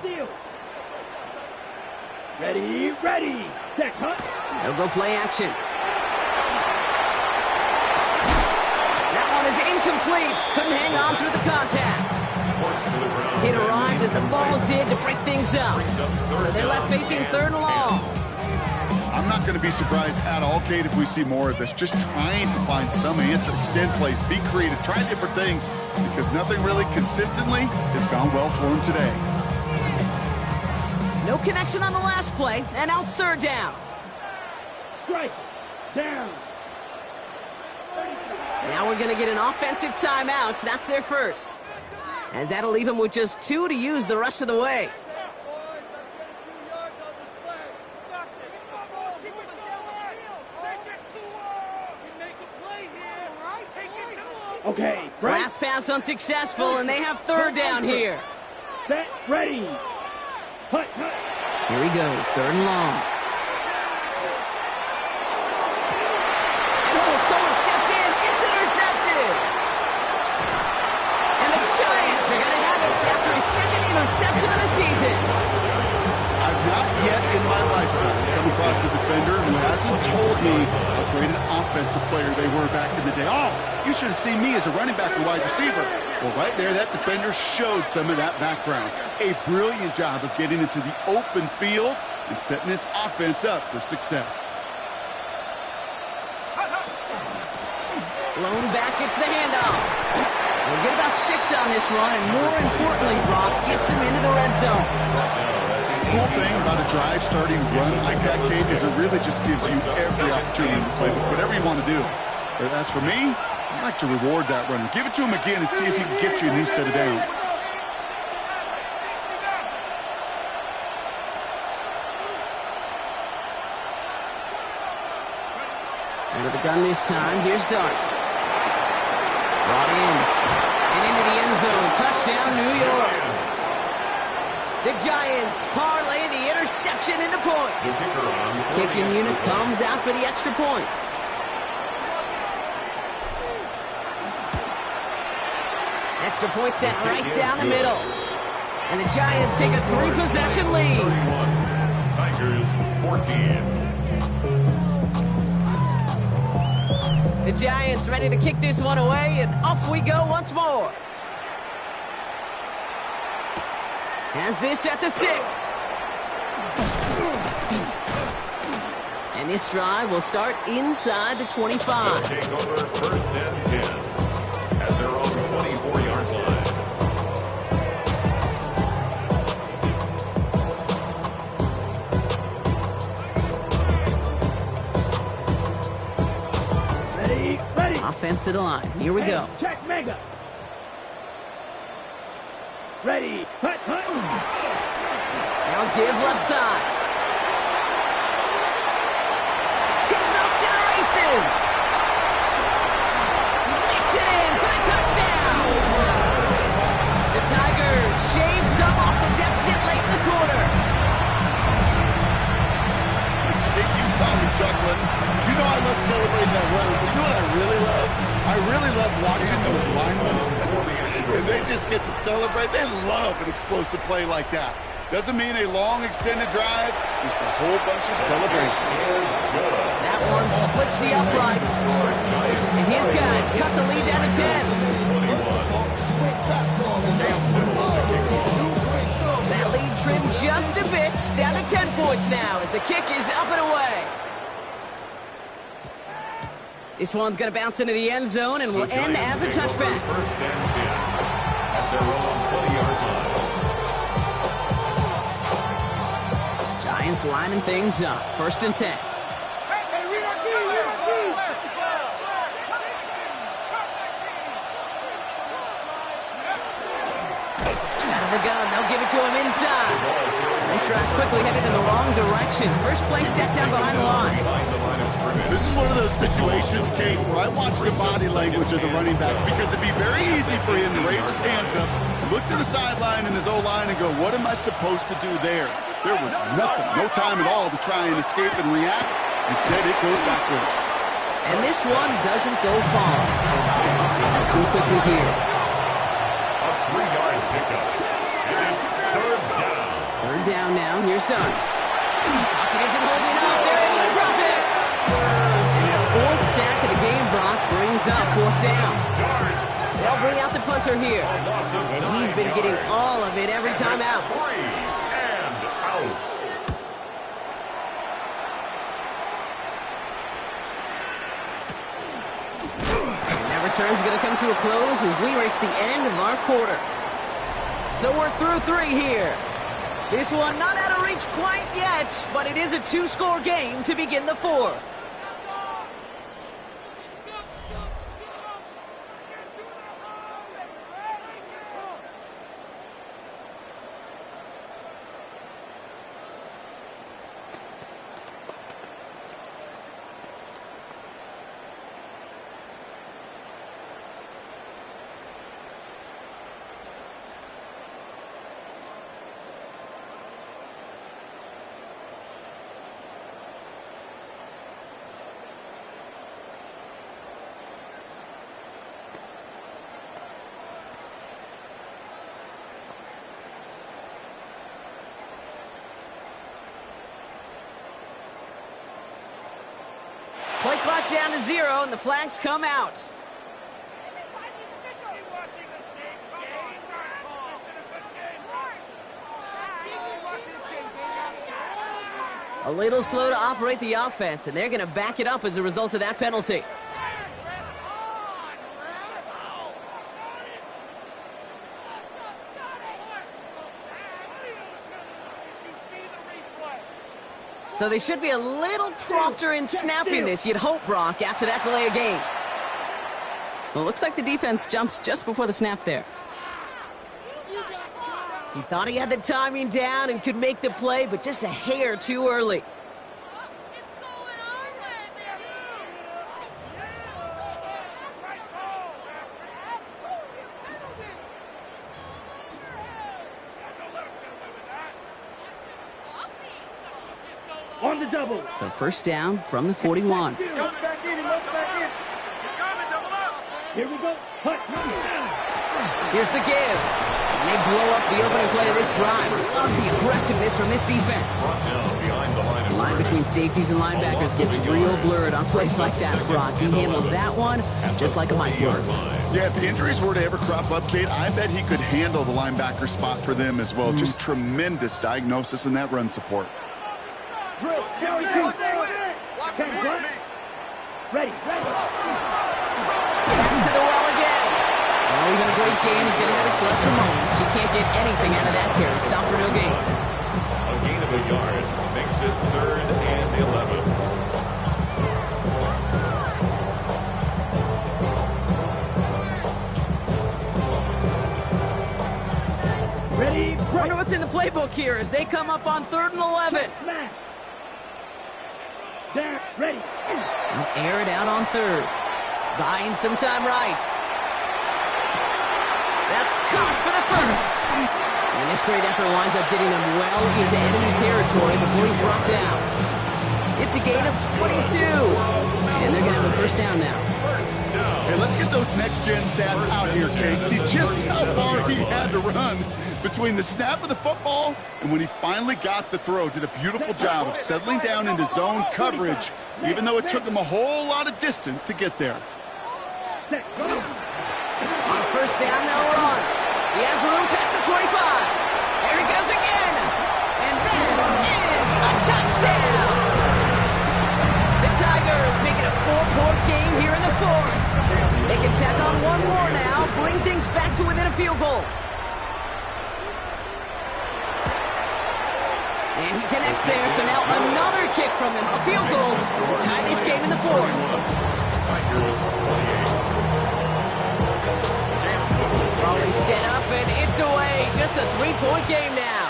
Ready, ready. Check, huh? They'll go play action. That one is incomplete. Couldn't hang on through the contact. It arrived as the ball did to break things up. So they're left facing 3rd and long. I'm not going to be surprised at all, Kate, if we see more of this. Just trying to find some answer, extend plays, be creative, try different things, because nothing really consistently has gone well for him today. No connection on the last play, and now it's 3rd down. Strike. Down. Now we're going to get an offensive timeout. So that's their first. As that'll leave them with just 2 to use the rest of the way. Okay. Last pass unsuccessful, and they have 3rd down here. Set, ready. Hut, hut. Here he goes, 3rd and long. Oh, someone stepped in. It's intercepted. And the Giants are going to have it after his 2nd interception of the season. I've not yet in my lifetime come across a defender who hasn't told me how great an offensive player they were back in the day. Oh, you should have seen me as a running back or wide receiver. Well, right there, that defender showed some of that background. A brilliant job of getting into the open field and setting his offense up for success. Lone back gets the handoff. We'll get about 6 on this run, and more importantly, Brock gets him into the red zone. The cool thing about a drive starting run like that, Kate, is it really just gives you every opportunity to play with whatever you want to do. But as for me, I'd like to reward that runner. Give it to him again and see if he can get you a new set of downs. Under the gun this time. Here's Dart. Brought in. And into the end zone. Touchdown, New York. The Giants parlay the interception into points. Kicking unit comes out for the extra point. Extra point set right down the middle. And the Giants take a 3-possession lead. Tigers 14. The Giants ready to kick this one away, and off we go once more. Has this at the 6. And this drive will start inside the 25. Take over first and 10 at their own 24-yard line. Ready. Offense to the line. Here we go. Check mega. Ready. Hut. Now give left side. He's off to the races. He makes it in for the touchdown. The Tigers shave some off the deficit late in the quarter. You saw me chuckling. You know I love celebrating that run, but you know what I really love? I really love watching those linemen. And they just get to celebrate. They love an explosive play like that. Doesn't mean a long extended drive, just a whole bunch of celebration. That one splits the uprights. And his guys cut the lead down to 10. That lead trimmed just a bit, down to 10 points now as the kick is up and away. This one's going to bounce into the end zone and will end as a touchback. First and 10 at their own 20-yard line. Giants lining things up. First and 10. Out of the gun. They'll give it to him inside. This drive's quickly headed in the wrong direction. First play set down behind the line. This is one of those situations, Kate, where I watch the body language of the running back because it'd be very easy for him to raise his hands up, look to the sideline in his O-line and go, what am I supposed to do there? There was nothing, no time at all to try and escape and react. Instead, it goes backwards. And this one doesn't go far. Too quickly here. A 3-yard pickup. And it's third down. Third down now. Here's Dunn. Pocket isn't holding up. They're able to drop it. And the fourth sack of the game, Brock, brings up fourth down. They'll bring out the punter here. And he's been getting all of it every time out. 3 and out. And that return's going to come to a close as we reach the end of our quarter. So we're through 3 here. This one not out of reach quite yet, but it is a 2-score game to begin the 4th. Play clock down to 0, and the flags come out. A little slow to operate the offense, and they're going to back it up as a result of that penalty. So they should be a little prompter in snapping this, you'd hope, Brock, after that delay of game. Well, it looks like the defense jumps just before the snap there. He thought he had the timing down and could make the play, but just a hair too early. On the double. So first down from the 41. He goes back in. He goes back in. He's coming. Double up. Here we go. Hut. Here's the give. And they blow up the opening play of this drive. Love the aggressiveness from this defense. Brought down behind the line of The line scrimmage. between safeties and linebackers gets real blurred on plays like that, Brock. He handled that one just like a mic work. Yeah, if injuries were to ever crop up, Kate, I bet he could handle the linebacker spot for them as well. Just tremendous diagnosis in that run support. Drill. Carry two. Ready. Back to the well again. Well, even a great game is going to have its lesser moments. You can't get anything out of that carry. Stop for no gain. A gain of a yard makes it 3rd and 11. Ready. Wonder what's in the playbook here as they come up on 3rd and 11. Smash. Down. Ready. And air it out on 3rd. Buying some time right. That's caught for the first. And this great effort winds up getting them well into enemy territory before he's brought down. It's a gain of 22. And they're going to have a first down now. Hey, let's get those next-gen stats out here, Kate. See just how far he had to run between the snap of the football and when he finally got the throw. Did a beautiful job of settling down into zone coverage, even though it took him a whole lot of distance to get there. On first down, they'll run. He has room past the 25. There he goes again. And that is a touchdown. The Tigers make it a 4-point game here in the 4th. They can tack on one more now, bring things back to within a field goal. And he connects there, so now another kick from them. A field goal to tie this game in the 4th. Raleigh set up, and it's away. Just a 3-point game now.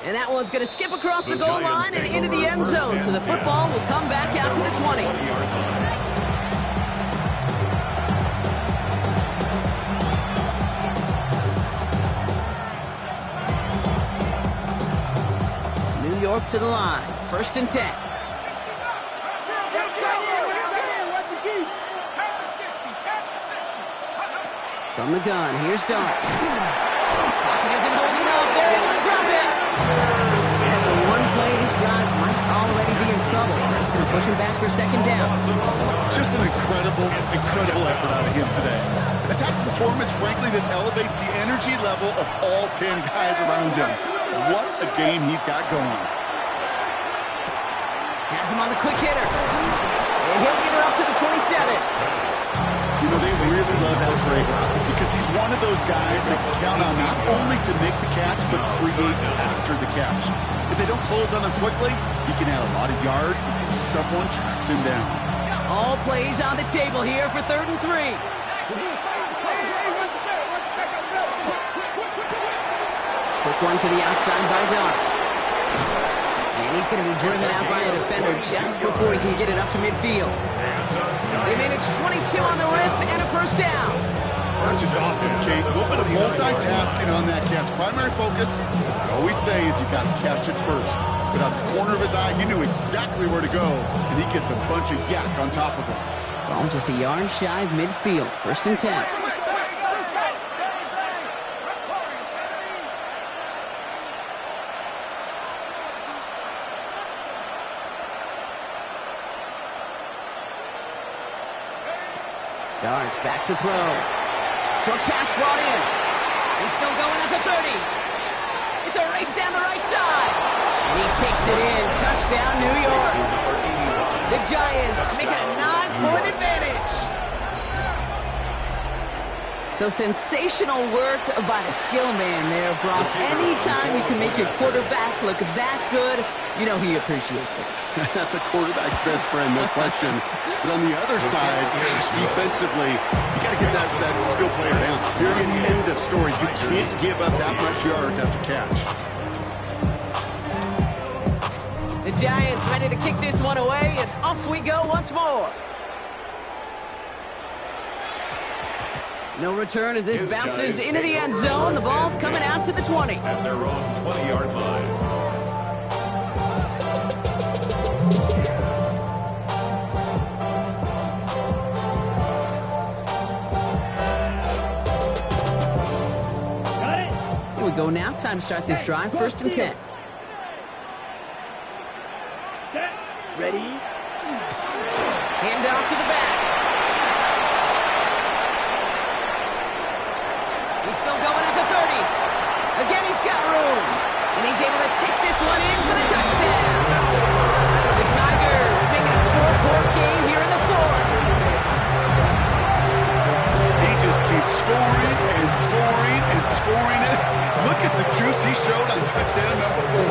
And that one's going to skip across the goal line and into the end zone. So the football will come back out to the 20. New York to the line. 1st and 10. From the gun, here's Dart. Pocket isn't holding up. They're able to drop it. And after one play, this drive might already be in trouble. That's going to push him back for 2nd down. Just an incredible effort out of him today. A type of performance, frankly, that elevates the energy level of all 10 guys around him. What a game he's got going. Has him on the quick hitter. And he'll get her up to the 27. You know, they really love that break because he's one of those guys that can count on not only to make the catch, but create after the catch. If they don't close on him quickly, he can add a lot of yards before someone tracks him down. All plays on the table here for 3rd and 3. Quick one to the outside by Dart. And he's going to be driven out by a defender just before he can get it up to midfield. They managed 22 on the rip and a first down. That's just awesome, Kate. A little bit of multitasking on that catch. Primary focus, as I always say, is you've got to catch it first. But out of the corner of his eye, he knew exactly where to go, and he gets a bunch of yak on top of him. Ball just a yard shy of midfield. 1st and 10. Darts back to throw. Short pass brought in. He's still going at the 30. It's a race down the right side. And he takes it in. Touchdown, New York. The Giants make it a 9-point advantage. So sensational work by the skill man there, Brock. Anytime you can make your quarterback look that good, you know he appreciates it. That's a quarterback's best friend, no question. But on the other side, gosh, defensively, you got to get that skill player down. Period. End of story. You can't give up that much yards after catch. The Giants ready to kick this one away, and off we go once more. No return as this bounces into the end zone. The ball's coming out to the 20. At their own 20-yard line. Here we go now. Time to start this drive. 1st and 10. Ready? Hand off to the back. He's still going at the 30. Again, he's got room. And he's able to tick this one in for the touchdown. The Tigers make it a 4-point game here in the 4th. He just keeps scoring and scoring and scoring it. Look at the juice he showed on touchdown number 4.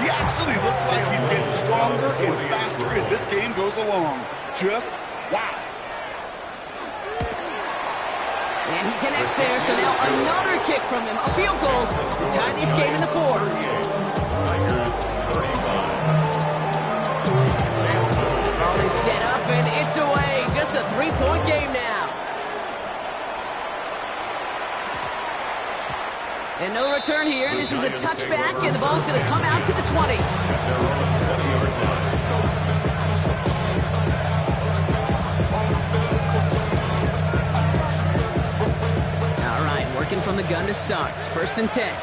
He actually looks like he's getting stronger and faster as this game goes along. Just wow. And he connects there, so now another kick from him. A field goal to tie this game in the 4th. Tigers 35. Ball is set up, and it's away. Just a 3-point game now. And no return here. This is a touchback, and the ball's going to come out to the 20. At their own 20-yard line. All right, working from the gun to start. 1st and 10.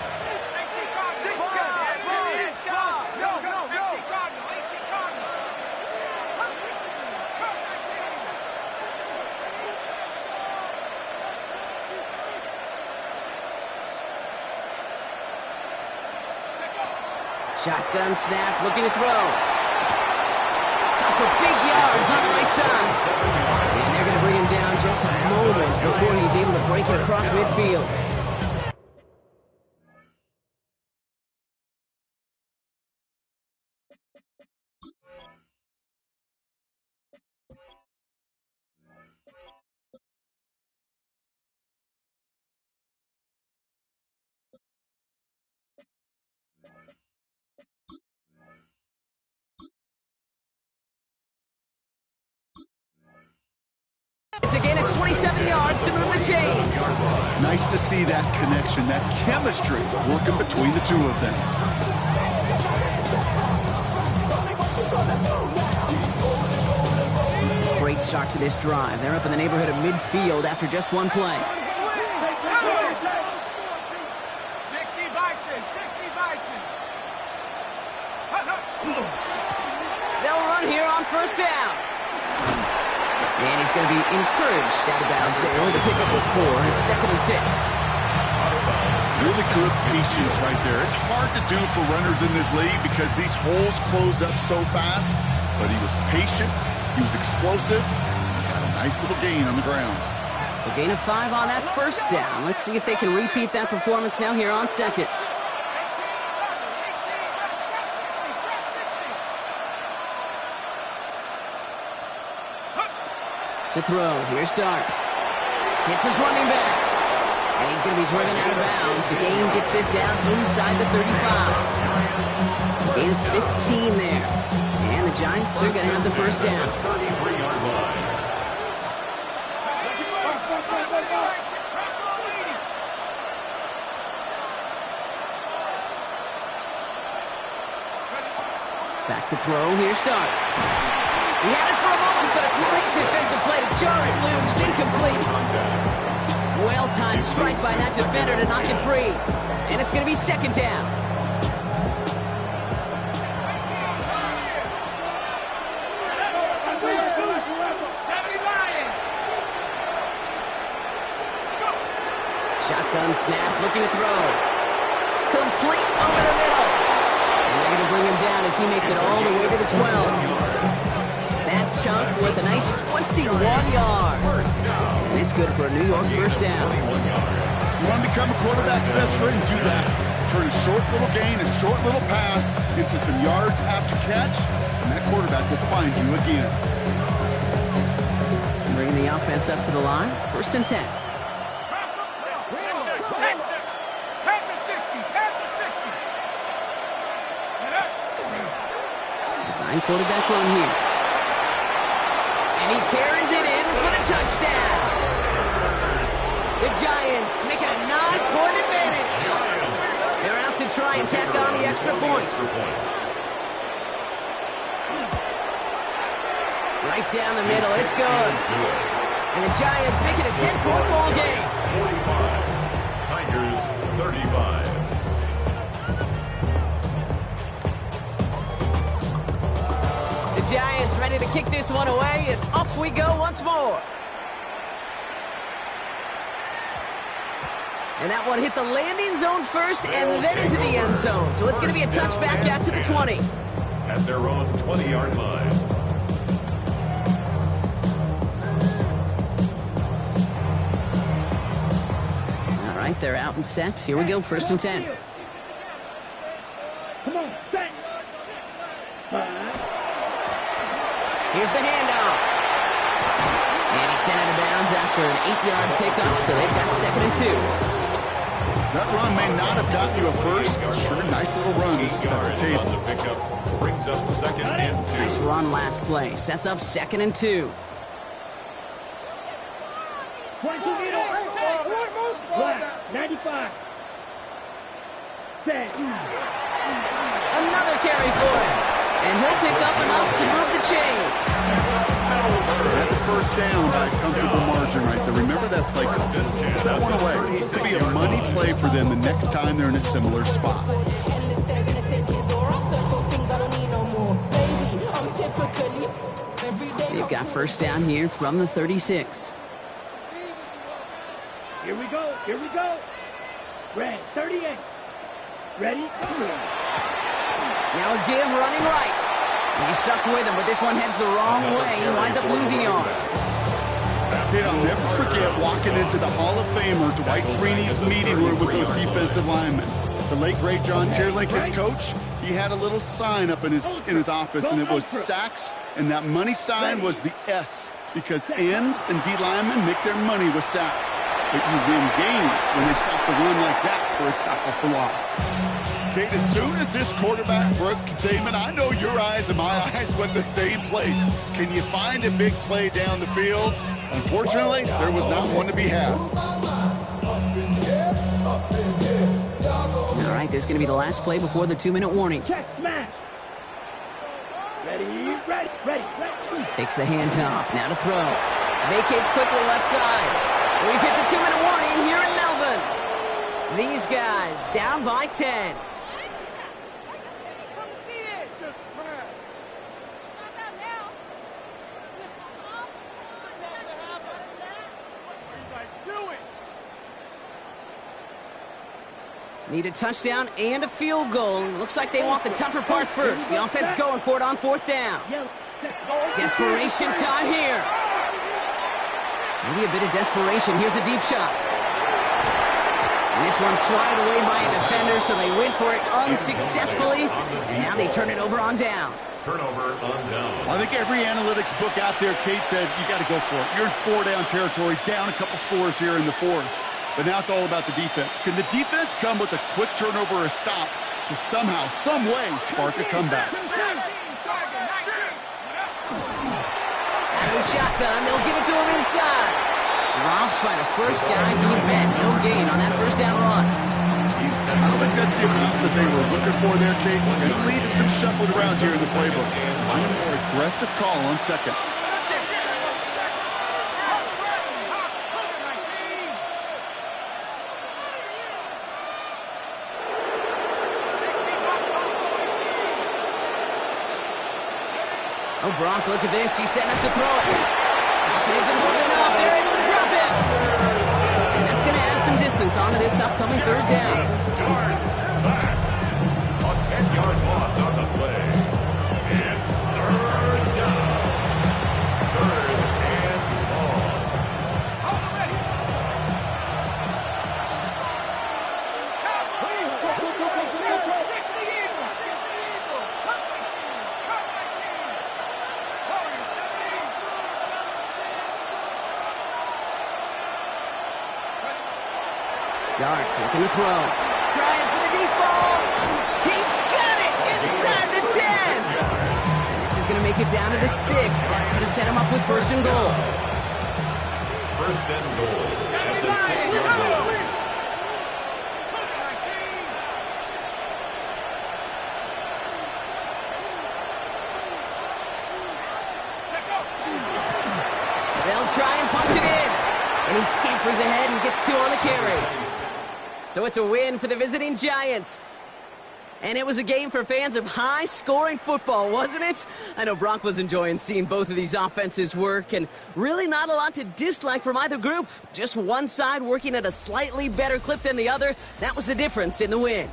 Shotgun snap, looking to throw. For big yards on the right side. And they're going to bring him down just a moment before he's able to break it across midfield. It's again at 27 yards to move the chains. Nice to see that connection, that chemistry working between the two of them. Great start to this drive. They're up in the neighborhood of midfield after just one play. 60 Bison, 60 Bison. They'll run here on 1st down. And he's going to be encouraged out of bounds there with a pickup of 4. It's 2nd and 6. Really good patience right there. It's hard to do for runners in this league because these holes close up so fast. But he was patient. He was explosive. Got a nice little gain on the ground. So gain of 5 on that 1st down. Let's see if they can repeat that performance now here on 2nd. To throw, here's Dart. Hits his running back. And he's going to be driven out of bounds. The gain gets this down inside the 35. Gain of 15 there. And the Giants are going to have the 1st down. 33-yard line. Back to throw, here's Dart. He had it for a moment, but a great defensive play to jar it loose. Incomplete. Well-timed strike by that defender to knock it free. And it's going to be 2nd down. Shotgun snap, looking to throw. Complete over the middle. And they're going to bring him down as he makes it all the way to the 12. That chunk with a nice 21 yards. And it's good for a New York 1st down. You want to become a quarterback's best friend, do that. Turn a short little gain, a short little pass into some yards after catch, and that quarterback will find you again. Bringing the offense up to the line. 1st and 10. Design quarterback run here. And he carries it in for the touchdown. The Giants, making a 9-point advantage. They're out to try and tack on the extra point. Right down the middle, it's good. And the Giants make it a 10-point ball game. 45, Tigers 35. The Giants ready to kick this one away, and off we go once more. And that one hit the landing zone first and then into the end zone. So it's going to be a touchback out to the 20. At their own 20-yard line. All right, they're out and set. Here we go, 1st and 10. Come on, set. Here's the handoff. And he sent out of bounds after an 8-yard pickup, so they've got 2nd and 2. That run may not have gotten you a first, but sure, nice little run to set the table. On the pickup brings up 2nd and 2. Nice run last play. Sets up 2nd and 2. 22 middle. Black, 95. Set. Another carry for him. And he'll pick up enough to move the chains. That's the first down by a comfortable margin right there. Remember that play call. Put that one away. It could be a money play for them the next time they're in a similar spot. They've got 1st down here from the 36. Here we go. Here we go. Red, 38. Ready? Now a give running right. He's stuck with him, but this one heads the wrong way. He winds up losing yards. Kid, I'll never forget walking into the Hall of Famer Dwight Freeney's meeting room with those defensive linemen. The late, great John Tierlink, his coach, he had a little sign up in his office, and it was sacks, and that money sign was the S, because ends and D linemen make their money with sacks. But you win games when they stop the run like that for a tackle for loss. Kate, as soon as this quarterback broke containment, I know your eyes and my eyes went the same place. Can you find a big play down the field? Unfortunately, there was not one to be had. All right, this is going to be the last play before the 2-minute warning. Check, smash. Ready, ready, ready, ready. Takes the handoff, now to throw. Vacates quickly left side. We've hit the 2-minute warning here in Melbourne. These guys down by 10. Need a touchdown and a field goal. Looks like they want the tougher part first. The offense going for it on 4th down. Desperation time here. Maybe a bit of desperation. Here's a deep shot. And this one's swatted away by a defender, so they went for it unsuccessfully. And now they turn it over on downs. Turnover on downs. Well, I think every analytics book out there, Kate, said you got to go for it. You're in 4-down territory, down a couple scores here in the 4th. But now it's all about the defense. Can the defense come with a quick turnover or a stop to somehow, some way, spark a comeback? Out of the shotgun, they'll give it to him inside. Dropped by the first guy he met. No gain on that 1st down run. I don't think that's the amount that they were looking for there, Kate. Going to lead to some shuffled around here in the playbook. I'm a more aggressive call on 2nd. Oh, Brock, look at this. He's setting up to throw it. He isn't moving up. They're able to drop him. And that's going to add some distance onto this upcoming 3rd down. A 10-yard loss on the play. It's 3rd down. 3rd and long. Darts looking to throw. Trying for the deep ball. He's got it inside the 10. And this is going to make it down to the 6. That's going to set him up with 1st and goal. 1st and goal at the 6-yard line. They'll try and punch it in. And he scampers ahead and gets 2 on the carry. So it's a win for the visiting Giants. And it was a game for fans of high-scoring football, wasn't it? I know Brock was enjoying seeing both of these offenses work, and really not a lot to dislike from either group. Just one side working at a slightly better clip than the other. That was the difference in the win.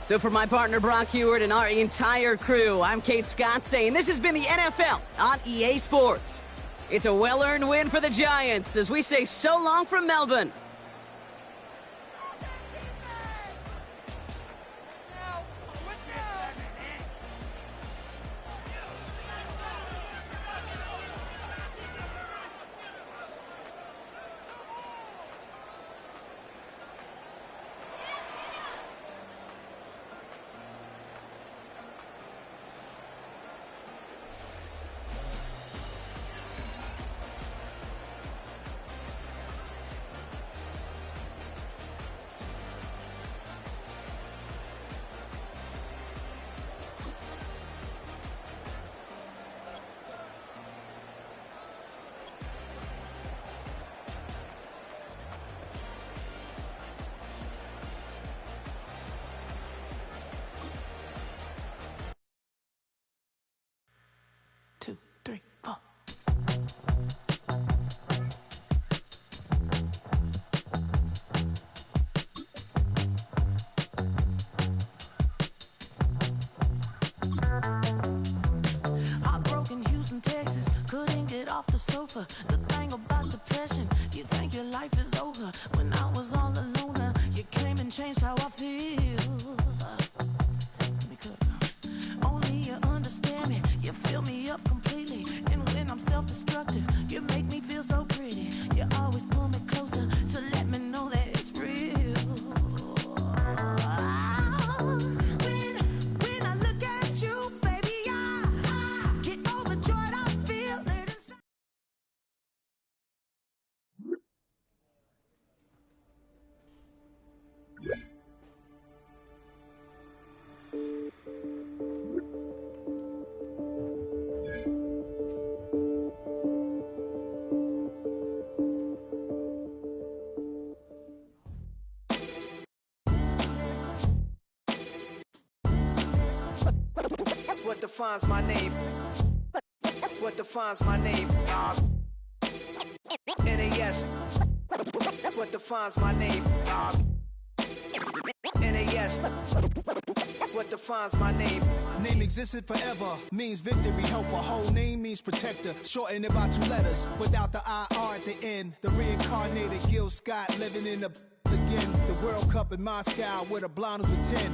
So for my partner Brock Heward and our entire crew, I'm Kate Scott saying this has been the NFL on EA Sports. It's a well-earned win for the Giants as we say so long from Melbourne. Off the sofa, the thing about depression, you think your life is over. When I was all alone, you came and changed how I feel. Let me cook. Only you understand me, you fill me up completely. And when I'm self-destructive, you make me feel so pretty. You always pull me closer to let me know that it's real. When I look at you, baby, I get overjoyed. I feel it inside. What defines my name? What defines my name? NAS. What defines my name? NAS. What defines my name? Name existed forever, means victory, helper. Whole name means protector, shorten it by 2 letters, without the IR at the end. The reincarnated Gil Scott living in the again. The World Cup in Moscow with a blonde who's a 10.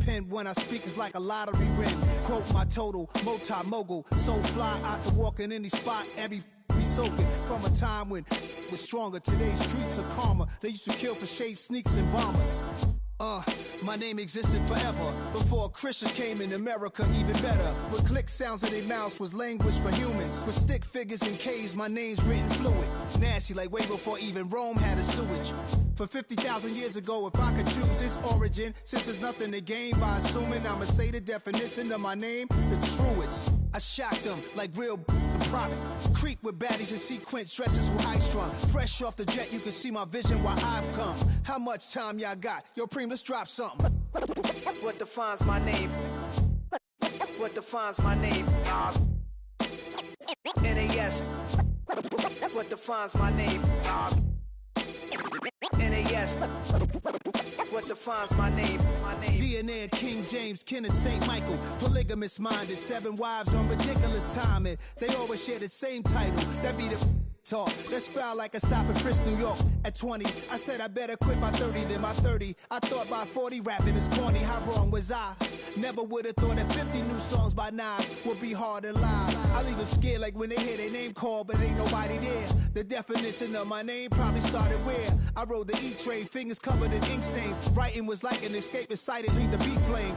Pen when I speak is like a lottery win. Quote my total, multi-mogul, so fly I can walk in any spot, every be soaking from a time when was stronger. Today's streets are calmer. They used to kill for shade sneaks and bombers. My name existed forever. Before Christians came in America, even better. With click sounds in their mouths was language for humans. With stick figures and K's, my name's written fluid. Nasty like way before even Rome had a sewage. For 50,000 years ago, if I could choose its origin, since there's nothing to gain by assuming, I'ma say the definition of my name, the truest. I shocked them like real product. Creek with baddies in sequence, dresses with high strung. Fresh off the jet, you can see my vision where I've come. How much time y'all got? Yo, Preem, let's drop something. What defines my name? What defines my name? NAS. What defines my name? NAS. What defines my name? DNA of King James, kin of St. Michael. Polygamous minded, 7 wives on ridiculous timing. They always share the same title. That be the talk. That's foul like a stop in Frisk, New York. At 20, I said I better quit by 30 than by 30. I thought by 40 rapping is corny. How wrong was I? Never would have thought that 50 new songs by Nas would be hard and live. I leave them scared like when they hear their name called, but ain't nobody there. The definition of my name probably started where I rode the E-train, fingers covered in ink stains. Writing was like an escape, excited, leave the beat flame.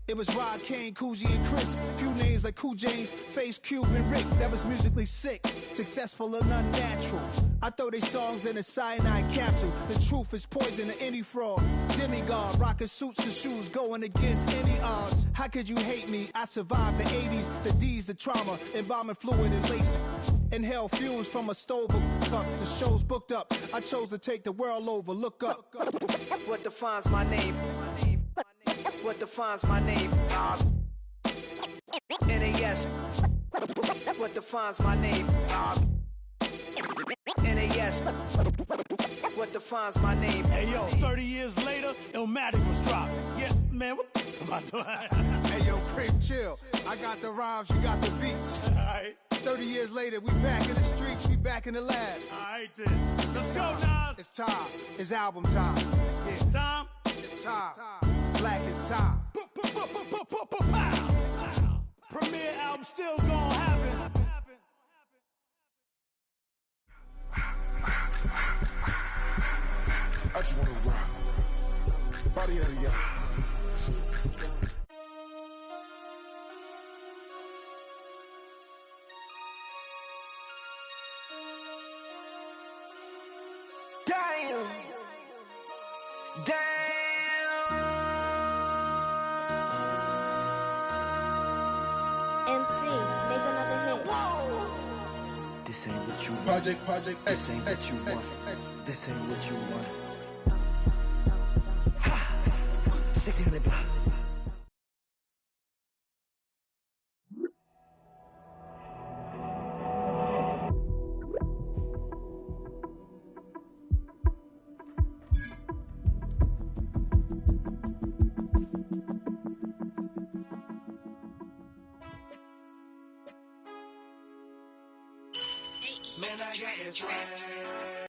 It was Rod, Kane, Coogee, and Chris. Few names like Cool James, Face, Cube, and Rick. That was musically sick, successful and unnatural. I throw they songs in a cyanide capsule. The truth is poison to any fraud. Demigod, rocking suits and shoes, going against any odds. How could you hate me? I survived the 80s, the D's, the trauma, embalming fluid and laced. Inhale fumes from a stove up. The show's booked up. I chose to take the world over. Look up. What defines my name? What defines my name? NAS. What defines my name? NAS. What defines my name? Hey yo, 30 years later, Illmatic was dropped. Yeah, man, what the am I doing? Hey yo, Prim, chill. I got the rhymes, you got the beats. Alright. 30 years later, we back in the streets, we back in the lab. Alright then. Let's go, Nas. It's time. It's album time. Yeah. It's time. It's time. Black is time. Premiere album still gonna happen. I just wanna rock. Body of the Damn. Damn. MC, make another hit. Whoa. This ain't what you want. Project, This ain't what you want. This ain't what you want. 1600 block. Man, I got this swag.